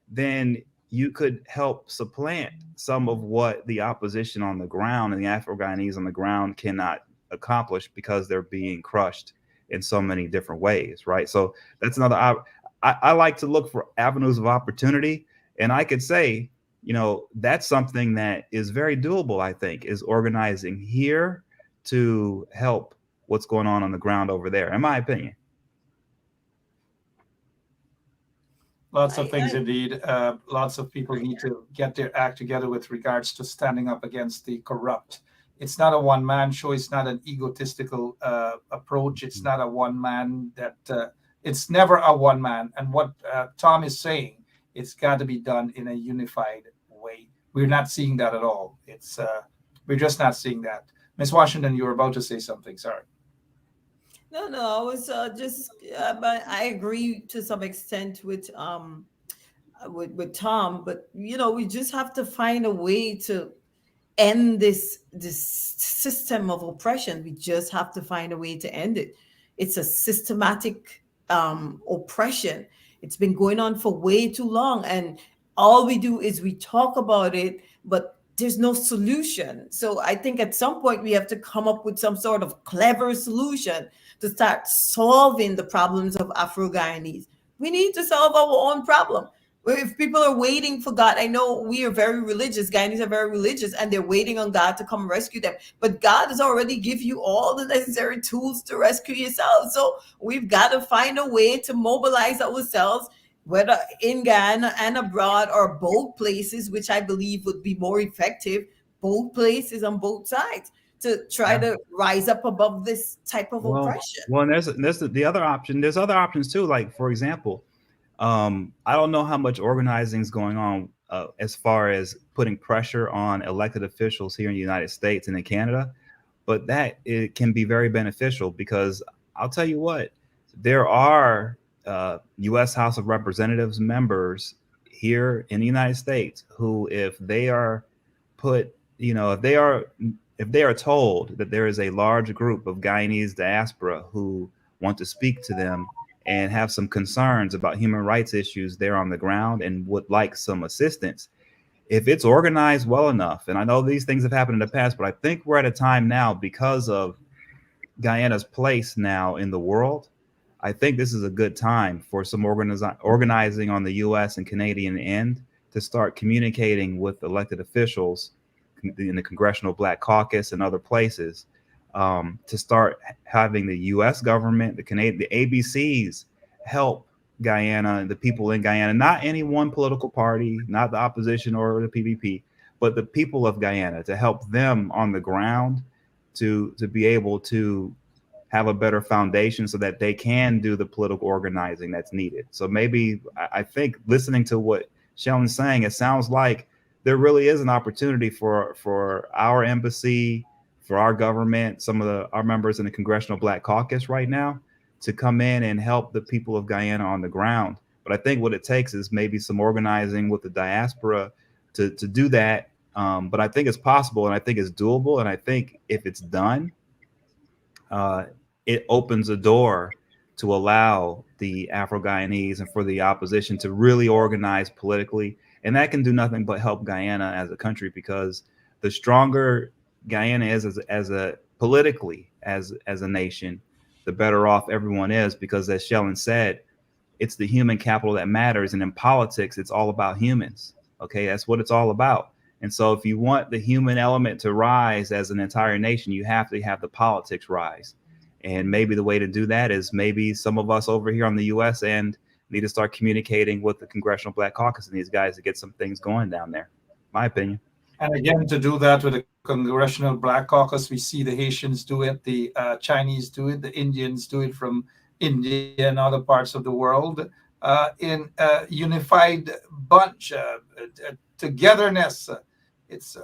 then you could help supplant some of what the opposition on the ground and the Afro-Guyanese on the ground cannot accomplish because they're being crushed in so many different ways, right? So that's another. I like to look for avenues of opportunity, and I could say, that's something that is very doable. I think is organizing here to help what's going on the ground over there, in my opinion. Lots of things indeed. Lots of people need to get their act together with regards to standing up against the corrupt. It's not a one-man show. It's not an egotistical approach. It's not a one-man it's never a one-man. And what Tom is saying, it's got to be done in a unified way. We're not seeing that at all. We're just not seeing that. Ms. Washington, you were about to say something. Sorry. No, I was but I agree to some extent with Tom, but we just have to find a way to end this system of oppression. We just have to find a way to end it. It's a systematic oppression. It's been going on for way too long, and all we do is we talk about it, but there's no solution. So I think at some point we have to come up with some sort of clever solution to start solving the problems of Afro-Guyanese. We need to solve our own problem. If people are waiting for God, I know we are very religious, Guyanese are very religious, and they're waiting on God to come rescue them. But God has already given you all the necessary tools to rescue yourselves. So we've got to find a way to mobilize ourselves, whether in Guyana and abroad or both places, which I believe would be more effective, both places on both sides, to try to rise up above this type of oppression. Well, and there's the other option. There's other options too. Like, for example, I don't know how much organizing is going on as far as putting pressure on elected officials here in the United States and in Canada, but that it can be very beneficial because I'll tell you what, there are U.S. House of Representatives members here in the United States who, if they are put, if they are told that there is a large group of Guyanese diaspora who want to speak to them and have some concerns about human rights issues there on the ground and would like some assistance, if it's organized well enough, and I know these things have happened in the past, but I think we're at a time now because of Guyana's place now in the world. I think this is a good time for some organizing on the U.S. and Canadian end to start communicating with elected officials in the Congressional Black Caucus and other places, to start having the U.S. government, the ABCs help Guyana and the people in Guyana, not any one political party, not the opposition or the PPP, but the people of Guyana, to help them on the ground to be able to have a better foundation so that they can do the political organizing that's needed. So maybe I think listening to what Sheldon's saying, it sounds like there really is an opportunity for our embassy, for our government, some of our members in the Congressional Black Caucus right now to come in and help the people of Guyana on the ground. But I think what it takes is maybe some organizing with the diaspora to do that. But I think it's possible, and I think it's doable. And I think if it's done, it opens a door to allow the Afro-Guyanese and for the opposition to really organize politically. And that can do nothing but help Guyana as a country, because the stronger Guyana is as a politically as a nation, the better off everyone is, because as Sheldon said, it's the human capital that matters. And in politics, it's all about humans. Okay, that's what it's all about. And so if you want the human element to rise as an entire nation, you have to have the politics rise. And maybe the way to do that is maybe some of us over here on the U.S. end need to start communicating with the Congressional Black Caucus and these guys to get some things going down there. My opinion. And again, to do that with the Congressional Black Caucus, we see the Haitians do it, the Chinese do it, the Indians do it from India and other parts of the world in a unified bunch, togetherness. It's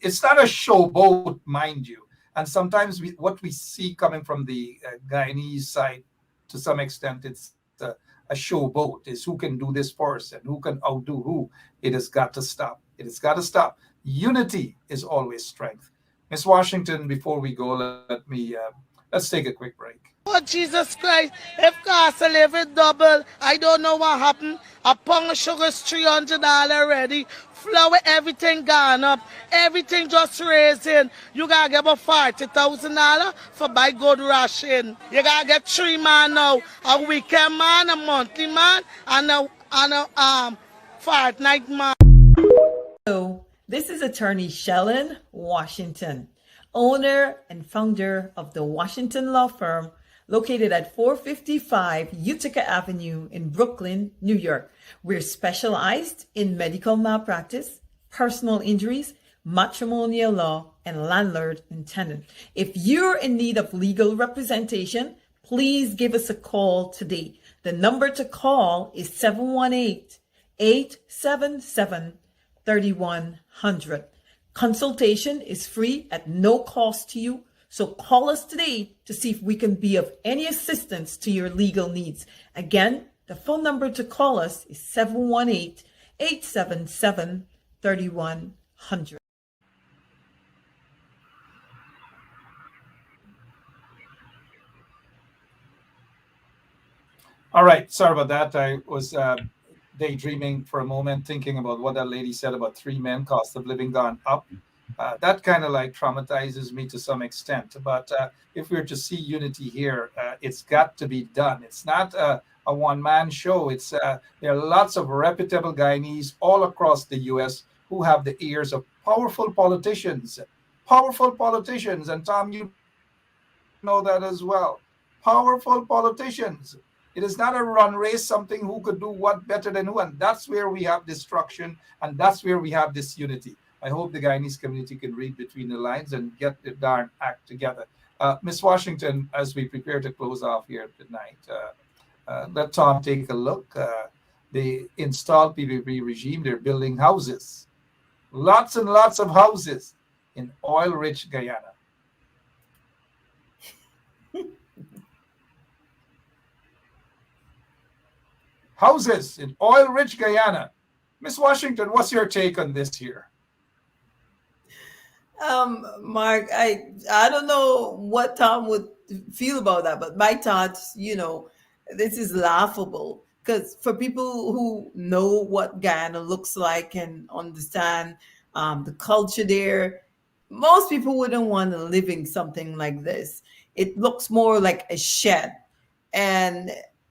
it's not a showboat, mind you. And sometimes what we see coming from the Guyanese side, to some extent, it's a showboat, is who can do this first and who can outdo who. It has got to stop. It has got to stop. Unity is always strength. Miss Washington, before we go, let's take a quick break. Oh, Jesus Christ. If cost of living double, I don't know what happened. A pound of sugar is $300 already. Flour, everything gone up. Everything just raising. You gotta get about $40,000 for buy good ration. You gotta get 3 man now. A weekend man, a monthly man, and a fortnight man. So, this is attorney Shellen Washington, owner and founder of the Washington Law Firm, located at 455 Utica Avenue in Brooklyn, New York. We're specialized in medical malpractice, personal injuries, matrimonial law, and landlord and tenant. If you're in need of legal representation, please give us a call today. The number to call is 718-877-3100. Consultation is free at no cost to you. So call us today to see if we can be of any assistance to your legal needs. Again, the phone number to call us is 718-877-3100. All right, sorry about that. I was daydreaming for a moment, thinking about what that lady said about 3 men, cost of living gone up. That kind of like traumatizes me to some extent. But if we're to see unity here, it's got to be done. It's not a one-man show. It's there are lots of reputable Guyanese all across the U.S. who have the ears of powerful politicians. And Tom, you know that as well. Powerful politicians. It is not a run race, something who could do what better than who. And that's where we have destruction, and that's where we have disunity. I hope the Guyanese community can read between the lines and get the darn act together. Ms. Washington, as we prepare to close off here tonight, let Tom take a look. They installed PPP regime. They're building houses, lots and lots of houses in oil-rich Guyana. Houses in oil-rich Guyana. Miss Washington, what's your take on this here? Mark, I don't know what Tom would feel about that, but my thoughts, this is laughable because for people who know what Guyana looks like and understand the culture there, most people wouldn't want to live in something like this. It looks more like a shed. And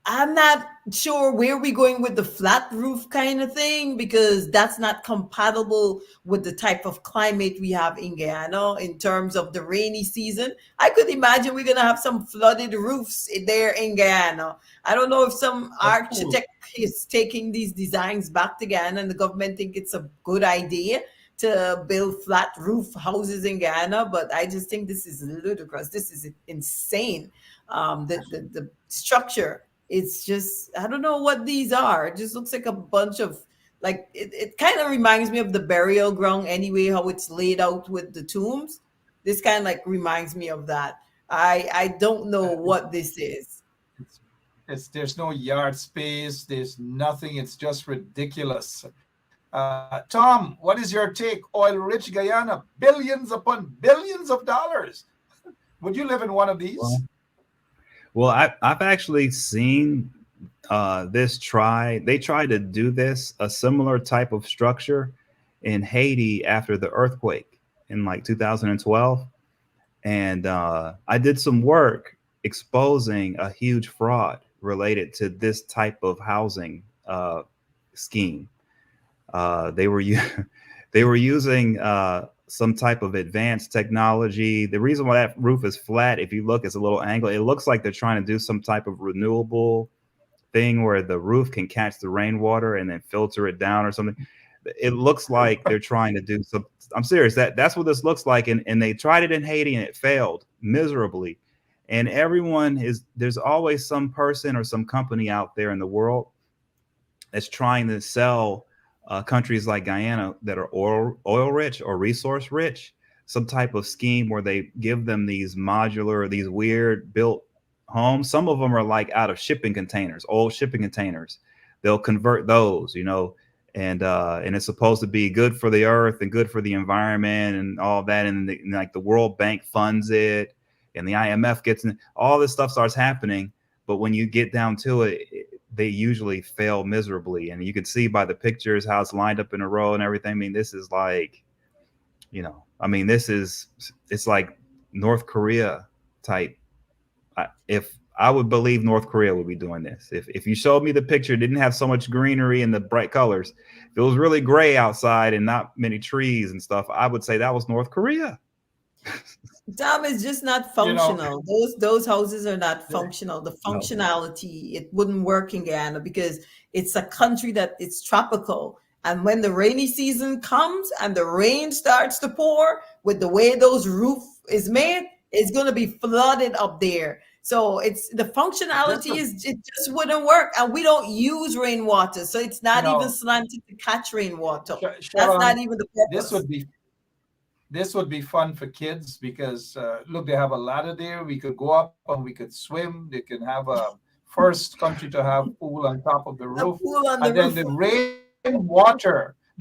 I'm not sure where we're going with the flat roof kind of thing, because that's not compatible with the type of climate we have in Guyana in terms of the rainy season. I could imagine we're going to have some flooded roofs there in Guyana. I don't know if some architect is taking these designs back to Guyana and the government think it's a good idea to build flat roof houses in Guyana, but I just think this is ludicrous. This is insane. The structure, it's just, I don't know what these are. It just looks like a bunch of, like, it kind of reminds me of the burial ground anyway, how it's laid out with the tombs. This kind of like reminds me of that. I don't know what this is. There's no yard space. There's nothing. It's just ridiculous. Tom, what is your take? Oil-rich Guyana, billions upon billions of dollars. Would you live in one of these? Well, I've actually seen they tried to do this, a similar type of structure in Haiti after the earthquake in like 2012. And I did some work exposing a huge fraud related to this type of housing scheme. They were using some type of advanced technology. The reason why that roof is flat, if you look, it's a little angle. It looks like they're trying to do some type of renewable thing where the roof can catch the rainwater and then filter it down or something. It looks like they're trying to do some. I'm serious. That's what this looks like. And they tried it in Haiti and it failed miserably. And there's always some person or some company out there in the world that's trying to sell countries like Guyana that are oil rich or resource rich, some type of scheme where they give them these modular, these weird built homes. Some of them are like out of shipping containers, old shipping containers. They'll convert those, and it's supposed to be good for the earth and good for the environment and all that, and like the World Bank funds it, and the IMF gets in, all this stuff starts happening. But when you get down to it, they usually fail miserably, and you can see by the pictures how it's lined up in a row and everything. I mean, this is like, it's like North Korea type. If I would believe North Korea would be doing this. If you showed me the picture, didn't have so much greenery and the bright colors, if it was really gray outside and not many trees and stuff, I would say that was North Korea. Tom, is just not functional. Those houses are not functional. The functionality, it wouldn't work in Guyana because it's a country that it's tropical. And when the rainy season comes and the rain starts to pour, with the way those roof is made, it's going to be flooded up there. So it's the functionality it just wouldn't work. And we don't use rainwater. So it's not even slanted to catch rainwater. That's not even the purpose. This would be fun for kids because look, they have a ladder there. We could go up and we could swim. They can have a first country to have pool on top of the roof. Then the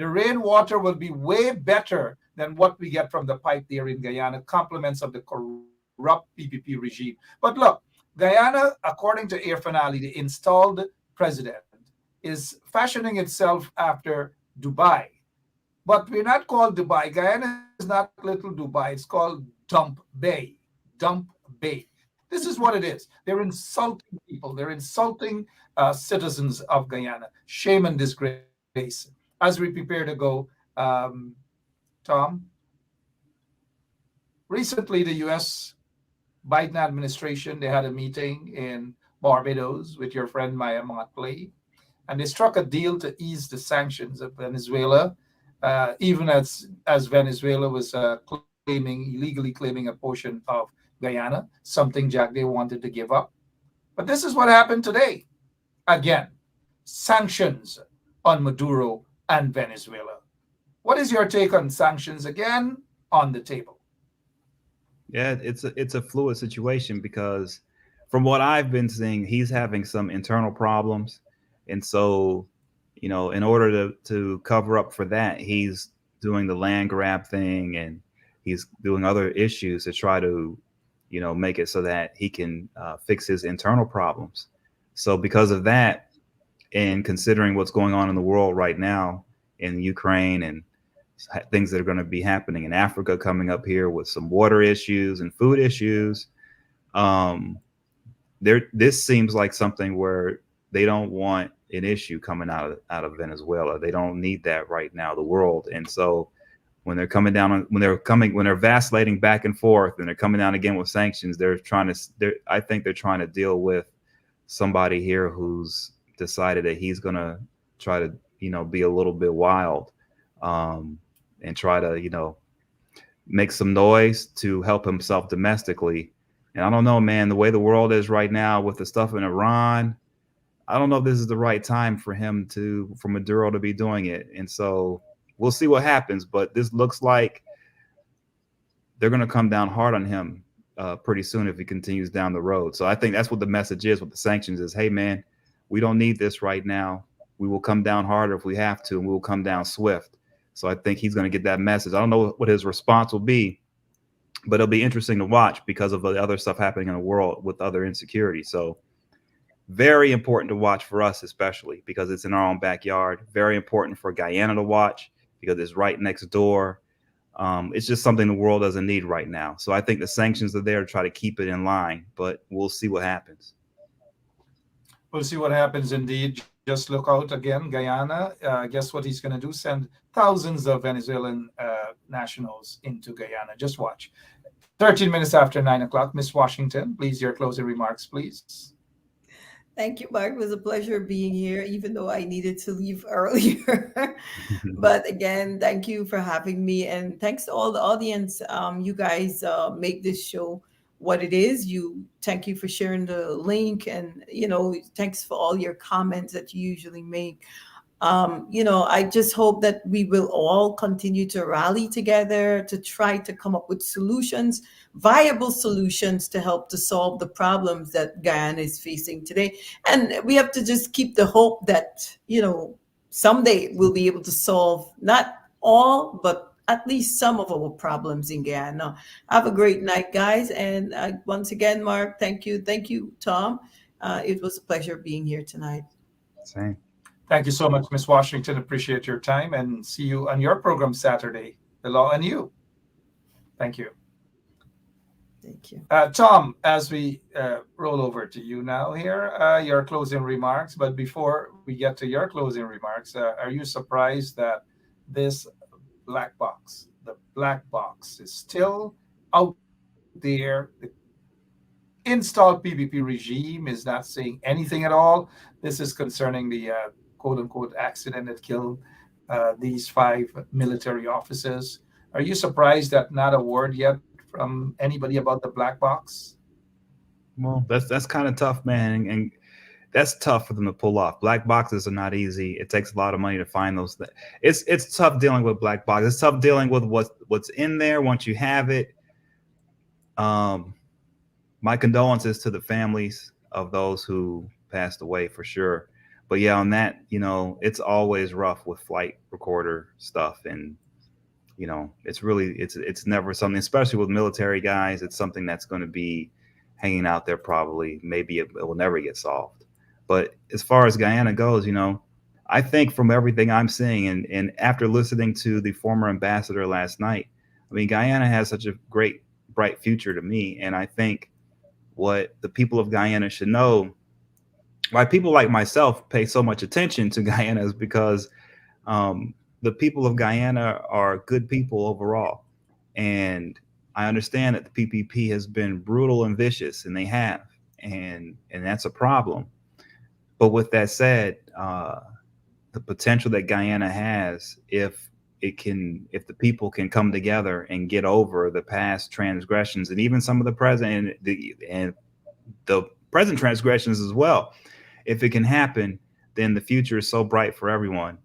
rainwater will be way better than what we get from the pipe there in Guyana, compliments of the corrupt PPP regime. But look, Guyana, according to Air Finale, the installed president, is fashioning itself after Dubai. But we're not called Dubai. Guyana is not little Dubai. It's called Dump Bay. Dump Bay. This is what it is. They're insulting people. They're insulting citizens of Guyana. Shame and disgrace. As we prepare to go, Tom, recently the U.S. Biden administration, they had a meeting in Barbados with your friend Maya Motley, and they struck a deal to ease the sanctions of Venezuela, even as Venezuela was illegally claiming a portion of Guyana, something Jack they wanted to give up. But this is what happened today. Again, sanctions on Maduro and Venezuela. What is your take on sanctions again on the table? Yeah, it's a fluid situation because from what I've been seeing, he's having some internal problems. And so, in order to cover up for that, he's doing the land grab thing and he's doing other issues to try to, make it so that he can fix his internal problems. So because of that, and considering what's going on in the world right now in Ukraine and things that are going to be happening in Africa coming up here with some water issues and food issues, this seems like something where they don't want an issue coming out of Venezuela. They don't need that right now, the world. And so when they're coming down when they're vacillating back and forth and they're coming down again with sanctions, I think they're trying to deal with somebody here who's decided that he's going to try to, be a little bit wild, and try to, make some noise to help himself domestically. And I don't know, man, the way the world is right now with the stuff in Iran, I don't know if this is the right time for Maduro to be doing it. And so we'll see what happens, but this looks like they're going to come down hard on him pretty soon if he continues down the road. So I think that's what the message is with the sanctions is, hey, man, we don't need this right now. We will come down harder if we have to, and we will come down swift. So I think he's going to get that message. I don't know what his response will be, but it'll be interesting to watch because of the other stuff happening in the world with other insecurity. So very important to watch for us, especially because it's in our own backyard. Very important for Guyana to watch because it's right next door. It's just something the world doesn't need right now. So I think the sanctions are there to try to keep it in line, but we'll see what happens. We'll see what happens indeed. Just look out again, Guyana. Guess what he's going to do? Send thousands of Venezuelan nationals into Guyana. Just watch. 13 minutes after 9 o'clock. Miss Washington, please, your closing remarks, please. Thank you, Mark. It was a pleasure being here, even though I needed to leave earlier. But again, thank you for having me. And thanks to all the audience. You guys make this show what it is. Thank you for sharing the link, and thanks for all your comments that you usually make. I just hope that we will all continue to rally together to try to come up with solutions, viable solutions to help to solve the problems that Guyana is facing today. And we have to just keep the hope that, someday we'll be able to solve not all, but at least some of our problems in Guyana. Have a great night, guys. And once again, Mark, thank you. Thank you, Tom. It was a pleasure being here tonight. Same. Thank you so much, Miss Washington. Appreciate your time and see you on your program Saturday, The Law and You. Thank you. Thank you. Tom, as we roll over to you now here, your closing remarks. But before we get to your closing remarks, are you surprised that this the black box, is still out there? The installed PPP regime is not saying anything at all. This is concerning the quote unquote accident that killed these 5 military officers. Are you surprised that not a word yet from anybody about the black box? Well, that's kind of tough, man, and that's tough for them to pull off. Black boxes are not easy. It takes a lot of money to find those. It's tough dealing with black boxes. It's tough dealing with what's in there once you have it. My condolences to the families of those who passed away, for sure. But yeah, on that, it's always rough with flight recorder stuff, and it's never something, especially with military guys. It's something that's going to be hanging out there probably. Maybe it will never get solved. But as far as Guyana goes, I think from everything I'm seeing, and after listening to the former ambassador last night, I mean, Guyana has such a great, bright future to me. And I think what the people of Guyana should know, why people like myself pay so much attention to Guyana, is because the people of Guyana are good people overall. And I understand that the PPP has been brutal and vicious, and they have, and that's a problem. But with that said, the potential that Guyana has, if the people can come together and get over the past transgressions, and even some of the present and the present transgressions as well, if it can happen, then the future is so bright for everyone.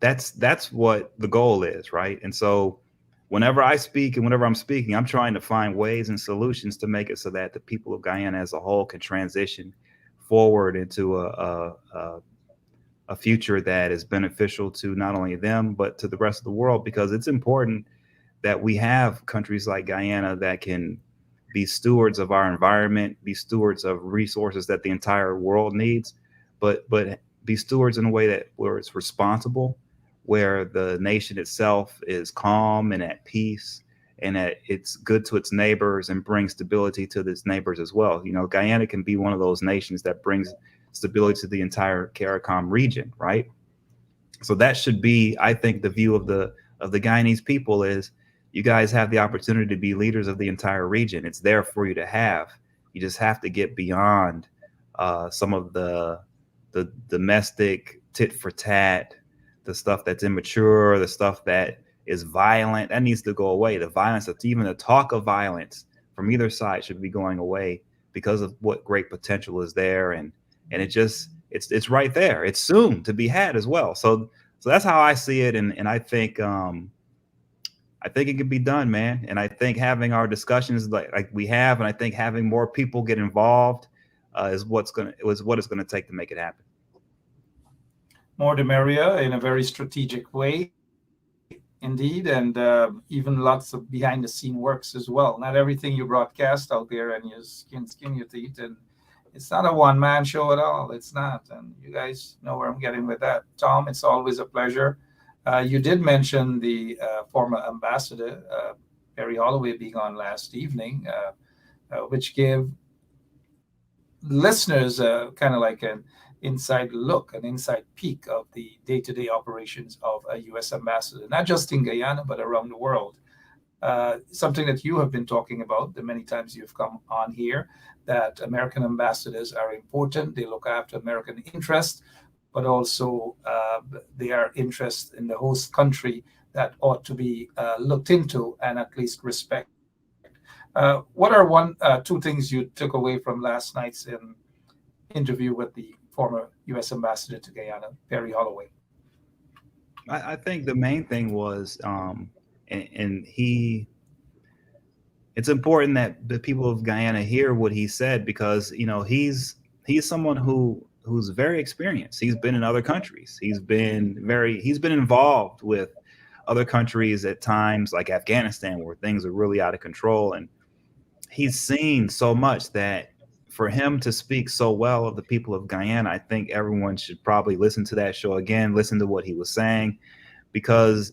That's what the goal is, right? And so whenever I speak and whenever I'm speaking, I'm trying to find ways and solutions to make it so that the people of Guyana as a whole can transition forward into a future that is beneficial to not only them, but to the rest of the world, because it's important that we have countries like Guyana that can be stewards of our environment, be stewards of resources that the entire world needs, but be stewards in a way where it's responsible, where the nation itself is calm and at peace, and that it's good to its neighbors and brings stability to its neighbors as well. Guyana can be one of those nations that brings stability to the entire CARICOM region, right? So that should be, I think, the view of the Guyanese people is, you guys have the opportunity to be leaders of the entire region. It's there for you to have. You just have to get beyond some of the domestic tit for tat, the stuff that's immature, the stuff that is violent. That needs to go away. The violence, that's even the talk of violence from either side, should be going away because of what great potential is there. And it's right there. It's soon to be had as well. So that's how I see it. And I think it can be done, man. And I think having our discussions like we have, and I think having more people get involved is what it's going to take to make it happen. More the merrier, in a very strategic way, indeed, and even lots of behind the scene works as well. Not everything you broadcast out there and you skin your teeth, and it's not a one-man show at all. It's not, and you guys know where I'm getting with that. Tom, it's always a pleasure. You did mention the former ambassador, Perry Holloway, being on last evening, which gave listeners kind of like an inside look, an inside peek of the day-to-day operations of a U.S. ambassador, not just in Guyana, but around the world. Something that you have been talking about the many times you've come on here, that American ambassadors are important. They look after American interests, but also their interest in the host country that ought to be looked into and at least respect. What are two things you took away from last night's interview with the former U.S. ambassador to Guyana, Perry Holloway? I think the main thing was, it's important that the people of Guyana hear what he said, because he's someone who who's very experienced. He's been in other countries. He's been involved with other countries at times like Afghanistan where things are really out of control, and he's seen so much that for him to speak so well of the people of Guyana, I think everyone should probably listen to that show again, listen to what he was saying, because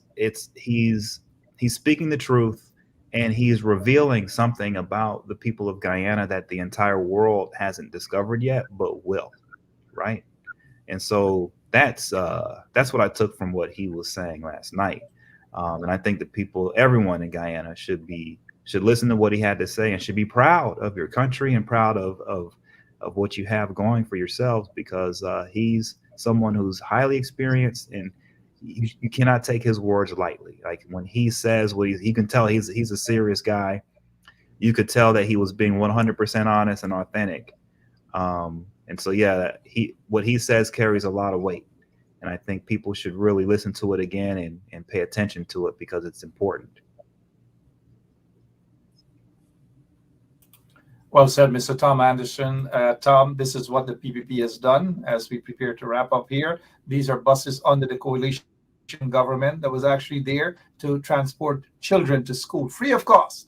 he's speaking the truth, and he's revealing something about the people of Guyana that the entire world hasn't discovered yet, but will, right? And so that's what I took from what he was saying last night. And I think that everyone in Guyana should listen to what he had to say and should be proud of your country and proud of what you have going for yourselves, because he's someone who's highly experienced, and you cannot take his words lightly. Like when he says what he can tell he's a serious guy. You could tell that he was being 100% honest and authentic. And so, yeah, what he says carries a lot of weight. And I think people should really listen to it again and pay attention to it because it's important. Well said, Mr. Tom Anderson. Tom, this is what the PPP has done as we prepare to wrap up here. These are buses under the coalition government that was actually there to transport children to school free of cost.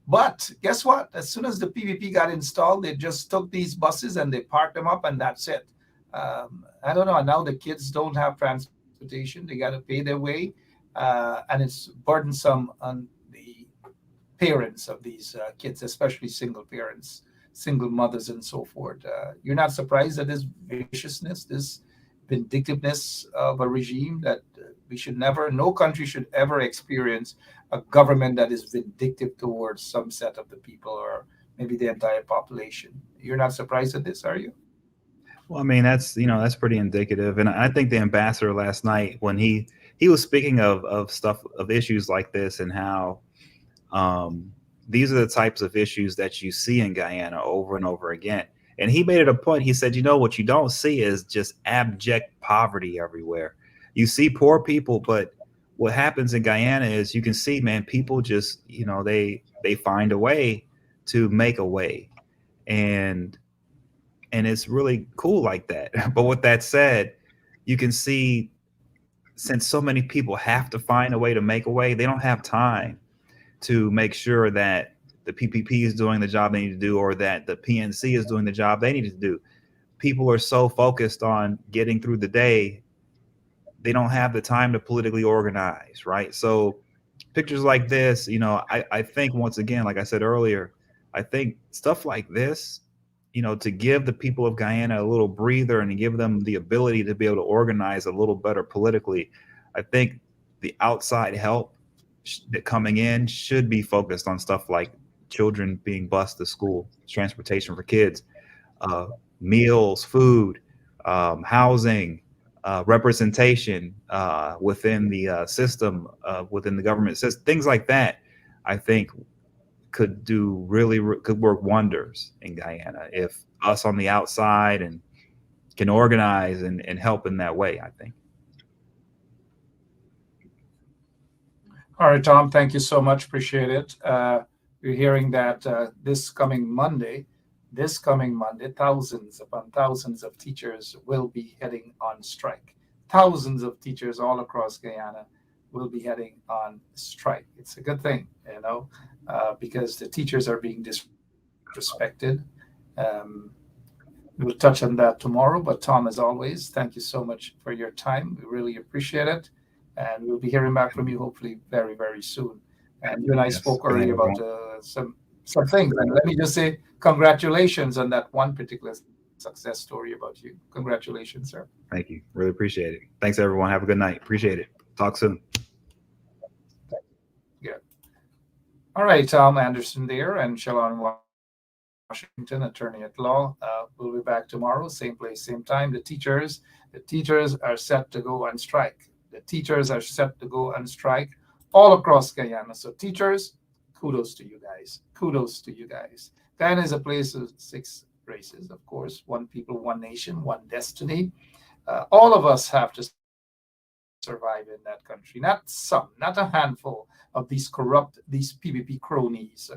But guess what? As soon as the PPP got installed, they just took these buses and they parked them up, and that's it. I don't know. Now the kids don't have transportation. They got to pay their way, and it's burdensome on the parents of these kids, especially single parents, single mothers, and so forth. You're not surprised at this viciousness, this vindictiveness of a regime that no country should ever experience a government that is vindictive towards some set of the people or maybe the entire population. You're not surprised at this, are you? Well, I mean, that's pretty indicative. And I think the ambassador last night, when he was speaking of issues like this, and how these are the types of issues that you see in Guyana over and over again. And he made it a point. He said, what you don't see is just abject poverty everywhere. You see poor people, but what happens in Guyana is you can see, man, people just, they find a way to make a way. And it's really cool like that. But with that said, you can see, since so many people have to find a way to make a way, they don't have time to make sure that the PPP is doing the job they need to do, or that the PNC is doing the job they need to do. People are so focused on getting through the day, they don't have the time to politically organize, right? So pictures like this, I think, once again, like I said earlier, I think stuff like this, to give the people of Guyana a little breather and to give them the ability to be able to organize a little better politically, I think the outside help that coming in should be focused on stuff like children being bused to school, transportation for kids, meals, food, housing, representation within the system, within the government system, things like that. I think could work wonders in Guyana if us on the outside and can organize and help in that way, I think. All right, Tom, thank you so much. Appreciate it. You're hearing that this coming Monday, thousands upon thousands of teachers will be heading on strike. Thousands of teachers all across Guyana will be heading on strike. It's a good thing, because the teachers are being disrespected. We'll touch on that tomorrow, but Tom, as always, thank you so much for your time. We really appreciate it. And we'll be hearing back from you hopefully very, very soon. And you and I spoke earlier about some things. And let me just say congratulations on that one particular success story about you. Congratulations, sir. Thank you. Really appreciate it. Thanks, everyone. Have a good night. Appreciate it. Talk soon. Yeah. All right, Tom Anderson there, and Shalon Washington, attorney at law. We'll be back tomorrow, same place, same time. The teachers are set to go on strike. The teachers are set to go on strike all across Guyana. So teachers, kudos to you guys. Kudos to you guys. Guyana is a place of 6 races, of course. 1 people, 1 nation, 1 destiny. All of us have to survive in that country. Not a handful of these PPP cronies.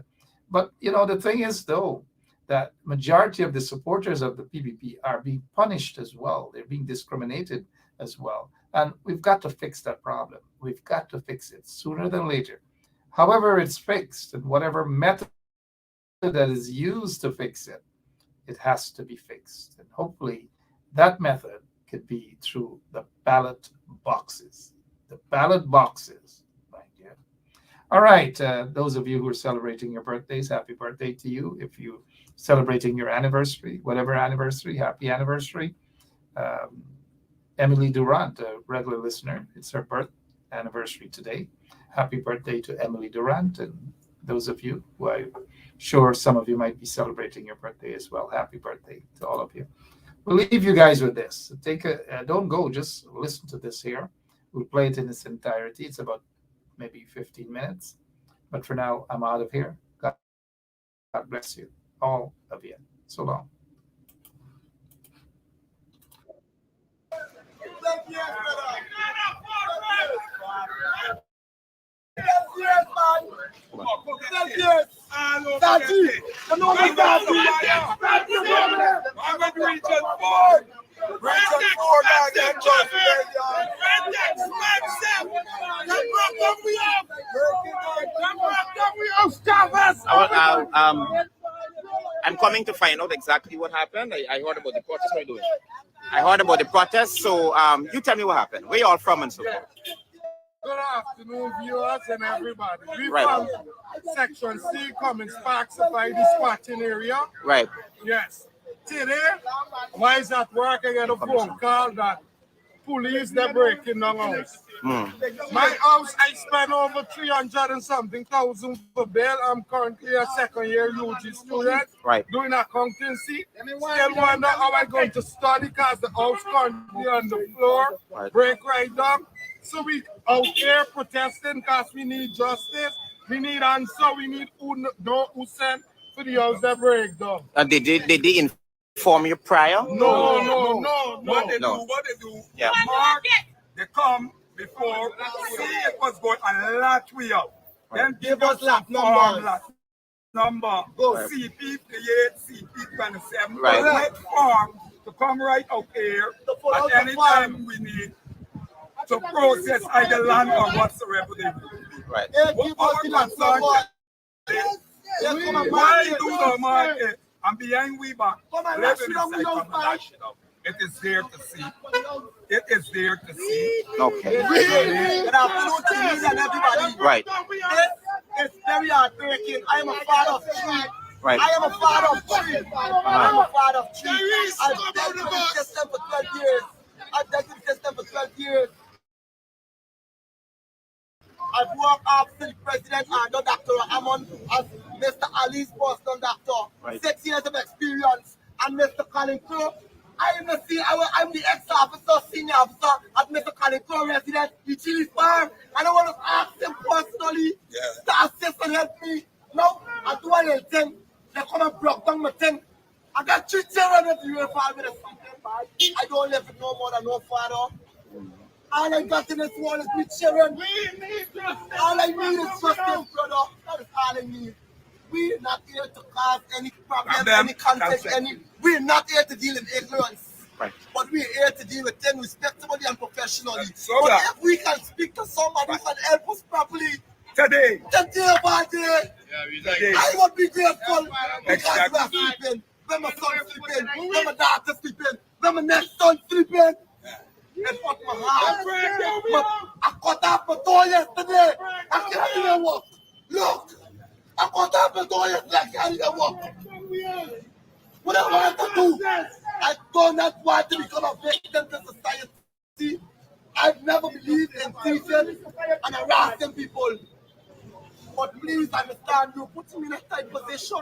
But, the thing is, though, that majority of the supporters of the PPP are being punished as well. They're being discriminated as well. And we've got to fix that problem. We've got to fix it sooner than later. However, it's fixed, and whatever method that is used to fix it, it has to be fixed. And hopefully that method could be through the ballot boxes. The ballot boxes, right here. All right, those of you who are celebrating your birthdays, happy birthday to you. If you're celebrating your anniversary, whatever anniversary, happy anniversary. Emily Durant, a regular listener, it's her birth anniversary today. Happy birthday to Emily Durant, and those of you who I'm sure some of you might be celebrating your birthday as well. Happy birthday to all of you. We'll leave you guys with this. Don't go, just listen to this here. We'll play it in its entirety. It's about maybe 15 minutes. But for now, I'm out of here. God bless you, all of you. So long. I'm coming to find out exactly what happened. I heard about the protest. What are you doing? I heard about the protest. So you tell me what happened. Where you all from and so forth? Good afternoon, viewers and everybody. We Right. from Section C, Cummins Park, supply the squatting area. Right. Yes. Today, why is that work? I get a phone call that police they're breaking down house. My house, I spent over 300 and something thousand for bail. I'm currently a second year UG student, Right. doing accountancy. Still wonder how I'm going to study because the house currently on the floor, Right. break right down. So we out here protesting because we need justice. We need answer. We need who sent for the house that break down. And did they inform you prior? No. What they No. do, Yeah. Mark, they come before, see it was going a lot way up. Then give us that number. Go Right. CP 38, CP 27. Right. Right form to come right out here at any time we need to process either land or whatsoever they do. Right. Our concern is why do the market and behind we back living inside combination of it is there to see. It is there to see. Okay. Good afternoon to you and everybody. Right. It's very heartbreaking. I am a father of three. Right. I am a father of three. I am a father of three. I've dealt with the system for 12 years. I've worked after the president and Dr. Amon as Mr. Ali's personal doctor. Right. 6 years of experience. And Mr. Colin Crow, I'm the ex-officer, senior officer at Mr. Colin Crow resident in Chili's Farm. And I want to ask him personally to assist and help me. Now, I do a little thing. They come and block down my thing. I got 3 children with you if I'm with a something. I don't live with no more than no father. All I got in this world is my children. All I need is justice, brother. That is all I need. We're not here to cause any problem, any conflict, we're not here to deal with ignorance. Right. But we're here to deal with things respectably and professionally. So but that- if we can speak to somebody who can help us properly, Today, by day, today. I would be grateful because Exactly. we are sleeping. When my son sleeping, when my daughter sleeping, when my next son sleeping. It fuck my heart. I cut off my door yesterday. I can't even walk. Look, I cut off my door yesterday. I can't even walk. What I want to do, I do not want to become a victim to society. I've never believed in teaching and harassing people. But please understand, you put me in a tight position.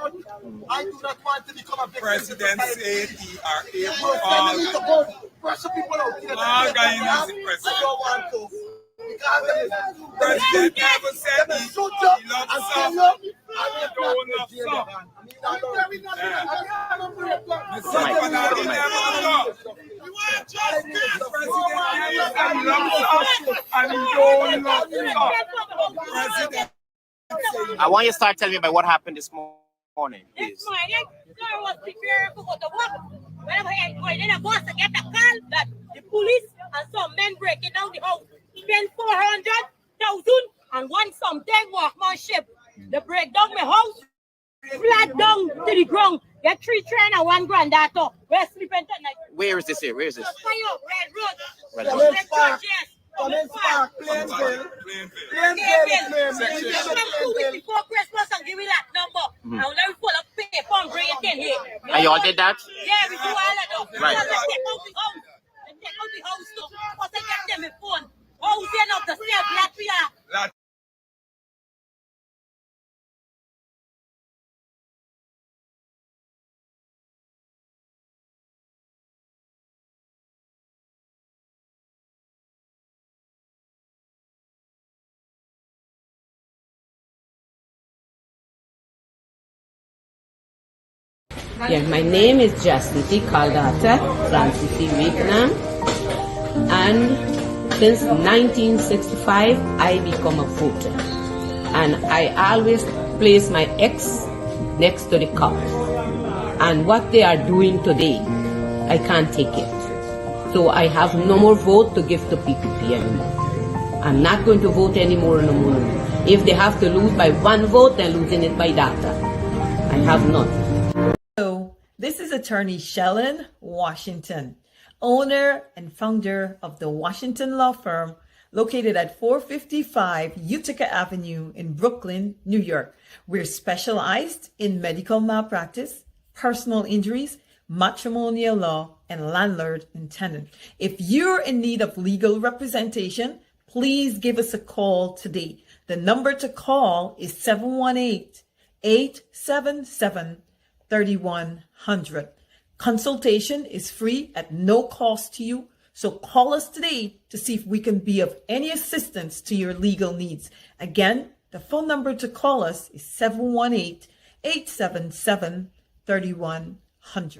I do not want to become a victim. President said he are able You're sending me to go pressure people out here. All guys in the I president. don't want to. Because President never said they he shoot you loves and kill some. you. And Don't they're love not jail, some. man. I mean, I don't- The second that he never love. President never said he loves some and he don't love some. President I want you to start telling me about what happened this morning, This please. morning, sir was preparing to go to work. Whenever he going in a bus to get a call that the police and some men breaking down the house. Spend 400,000 and want something workmanship. They break down my house, flat down to the ground. Get 3 train and 1 granddaughter. We're sleeping tonight. Where is this here? Where is this? Fire, Red Road. Red Come Road. in Spark. Come in Spark. Plainville. Plainville. Plainville. Before Christmas and give me that number. And let me pull up paper and bring it in here. And you all did that? Yeah, we do all that. Right. Because they take out the house. They take out the house too. Because they get them a phone. Housing of the state, Latvia. Yeah, my name is Jasmine Caldata, Francis Vietnam, and since 1965 I become a voter, and I always place my X next to the cop. And what they are doing today, I can't take it. So I have no more vote to give to PPP anymore. I'm not going to vote anymore no more. If they have to lose by 1 vote, they're losing it by data. I have none. So, this is attorney Shellen Washington, owner and founder of the Washington law firm located at 455 Utica Avenue in Brooklyn, New York. We're specialized in medical malpractice, personal injuries, matrimonial law, and landlord and tenant. If you're in need of legal representation, please give us a call today. The number to call is 718-877-3100. Consultation is free at no cost to you. So call us today to see if we can be of any assistance to your legal needs. Again, the phone number to call us is 718-877-3100.